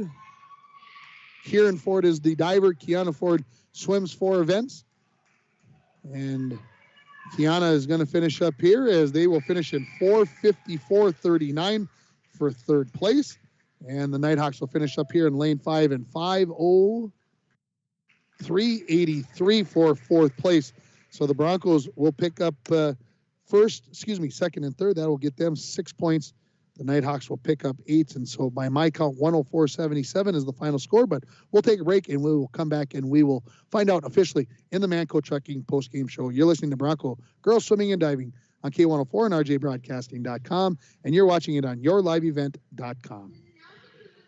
Kieran Ford is the diver. Kiana Ford swims 4 events. And Kiana is going to finish up here as they will finish in 4:54.39 for third place. And the Nighthawks will finish up here in lane 5 in 5:03.83 for fourth place. So the Broncos will pick up second and third. That will get them 6 points. The Nighthawks will pick up 8. And so by my count, 104.77 is the final score. But we'll take a break and we will come back and we will find out officially in the Manco Trucking postgame show. You're listening to Bronco Girls Swimming and Diving on K104 and RJBroadcasting.com. And you're watching it on yourliveevent.com.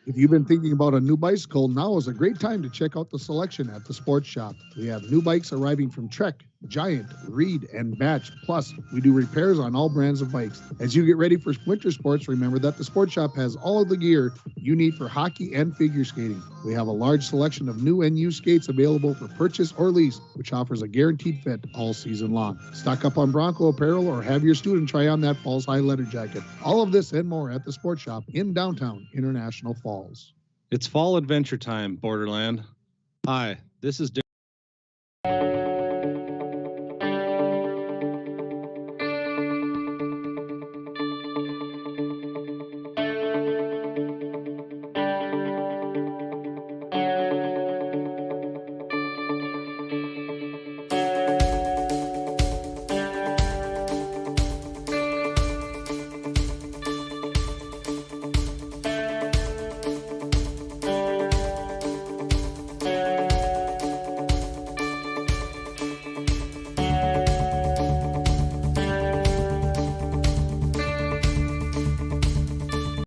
If you've been thinking about a new bicycle, now is a great time to check out the selection at the Sports Shop. We have new bikes arriving from Trek, Giant, Reed, and Batch. Plus, we do repairs on all brands of bikes. As you get ready for winter sports, remember that the Sports Shop has all of the gear you need for hockey and figure skating. We have a large selection of new and used skates available for purchase or lease, which offers a guaranteed fit all season long. Stock up on Bronco apparel or have your student try on that Falls High leather jacket. All of this and more at the Sports Shop in downtown International Falls. It's fall adventure time, Borderland. Hi, this is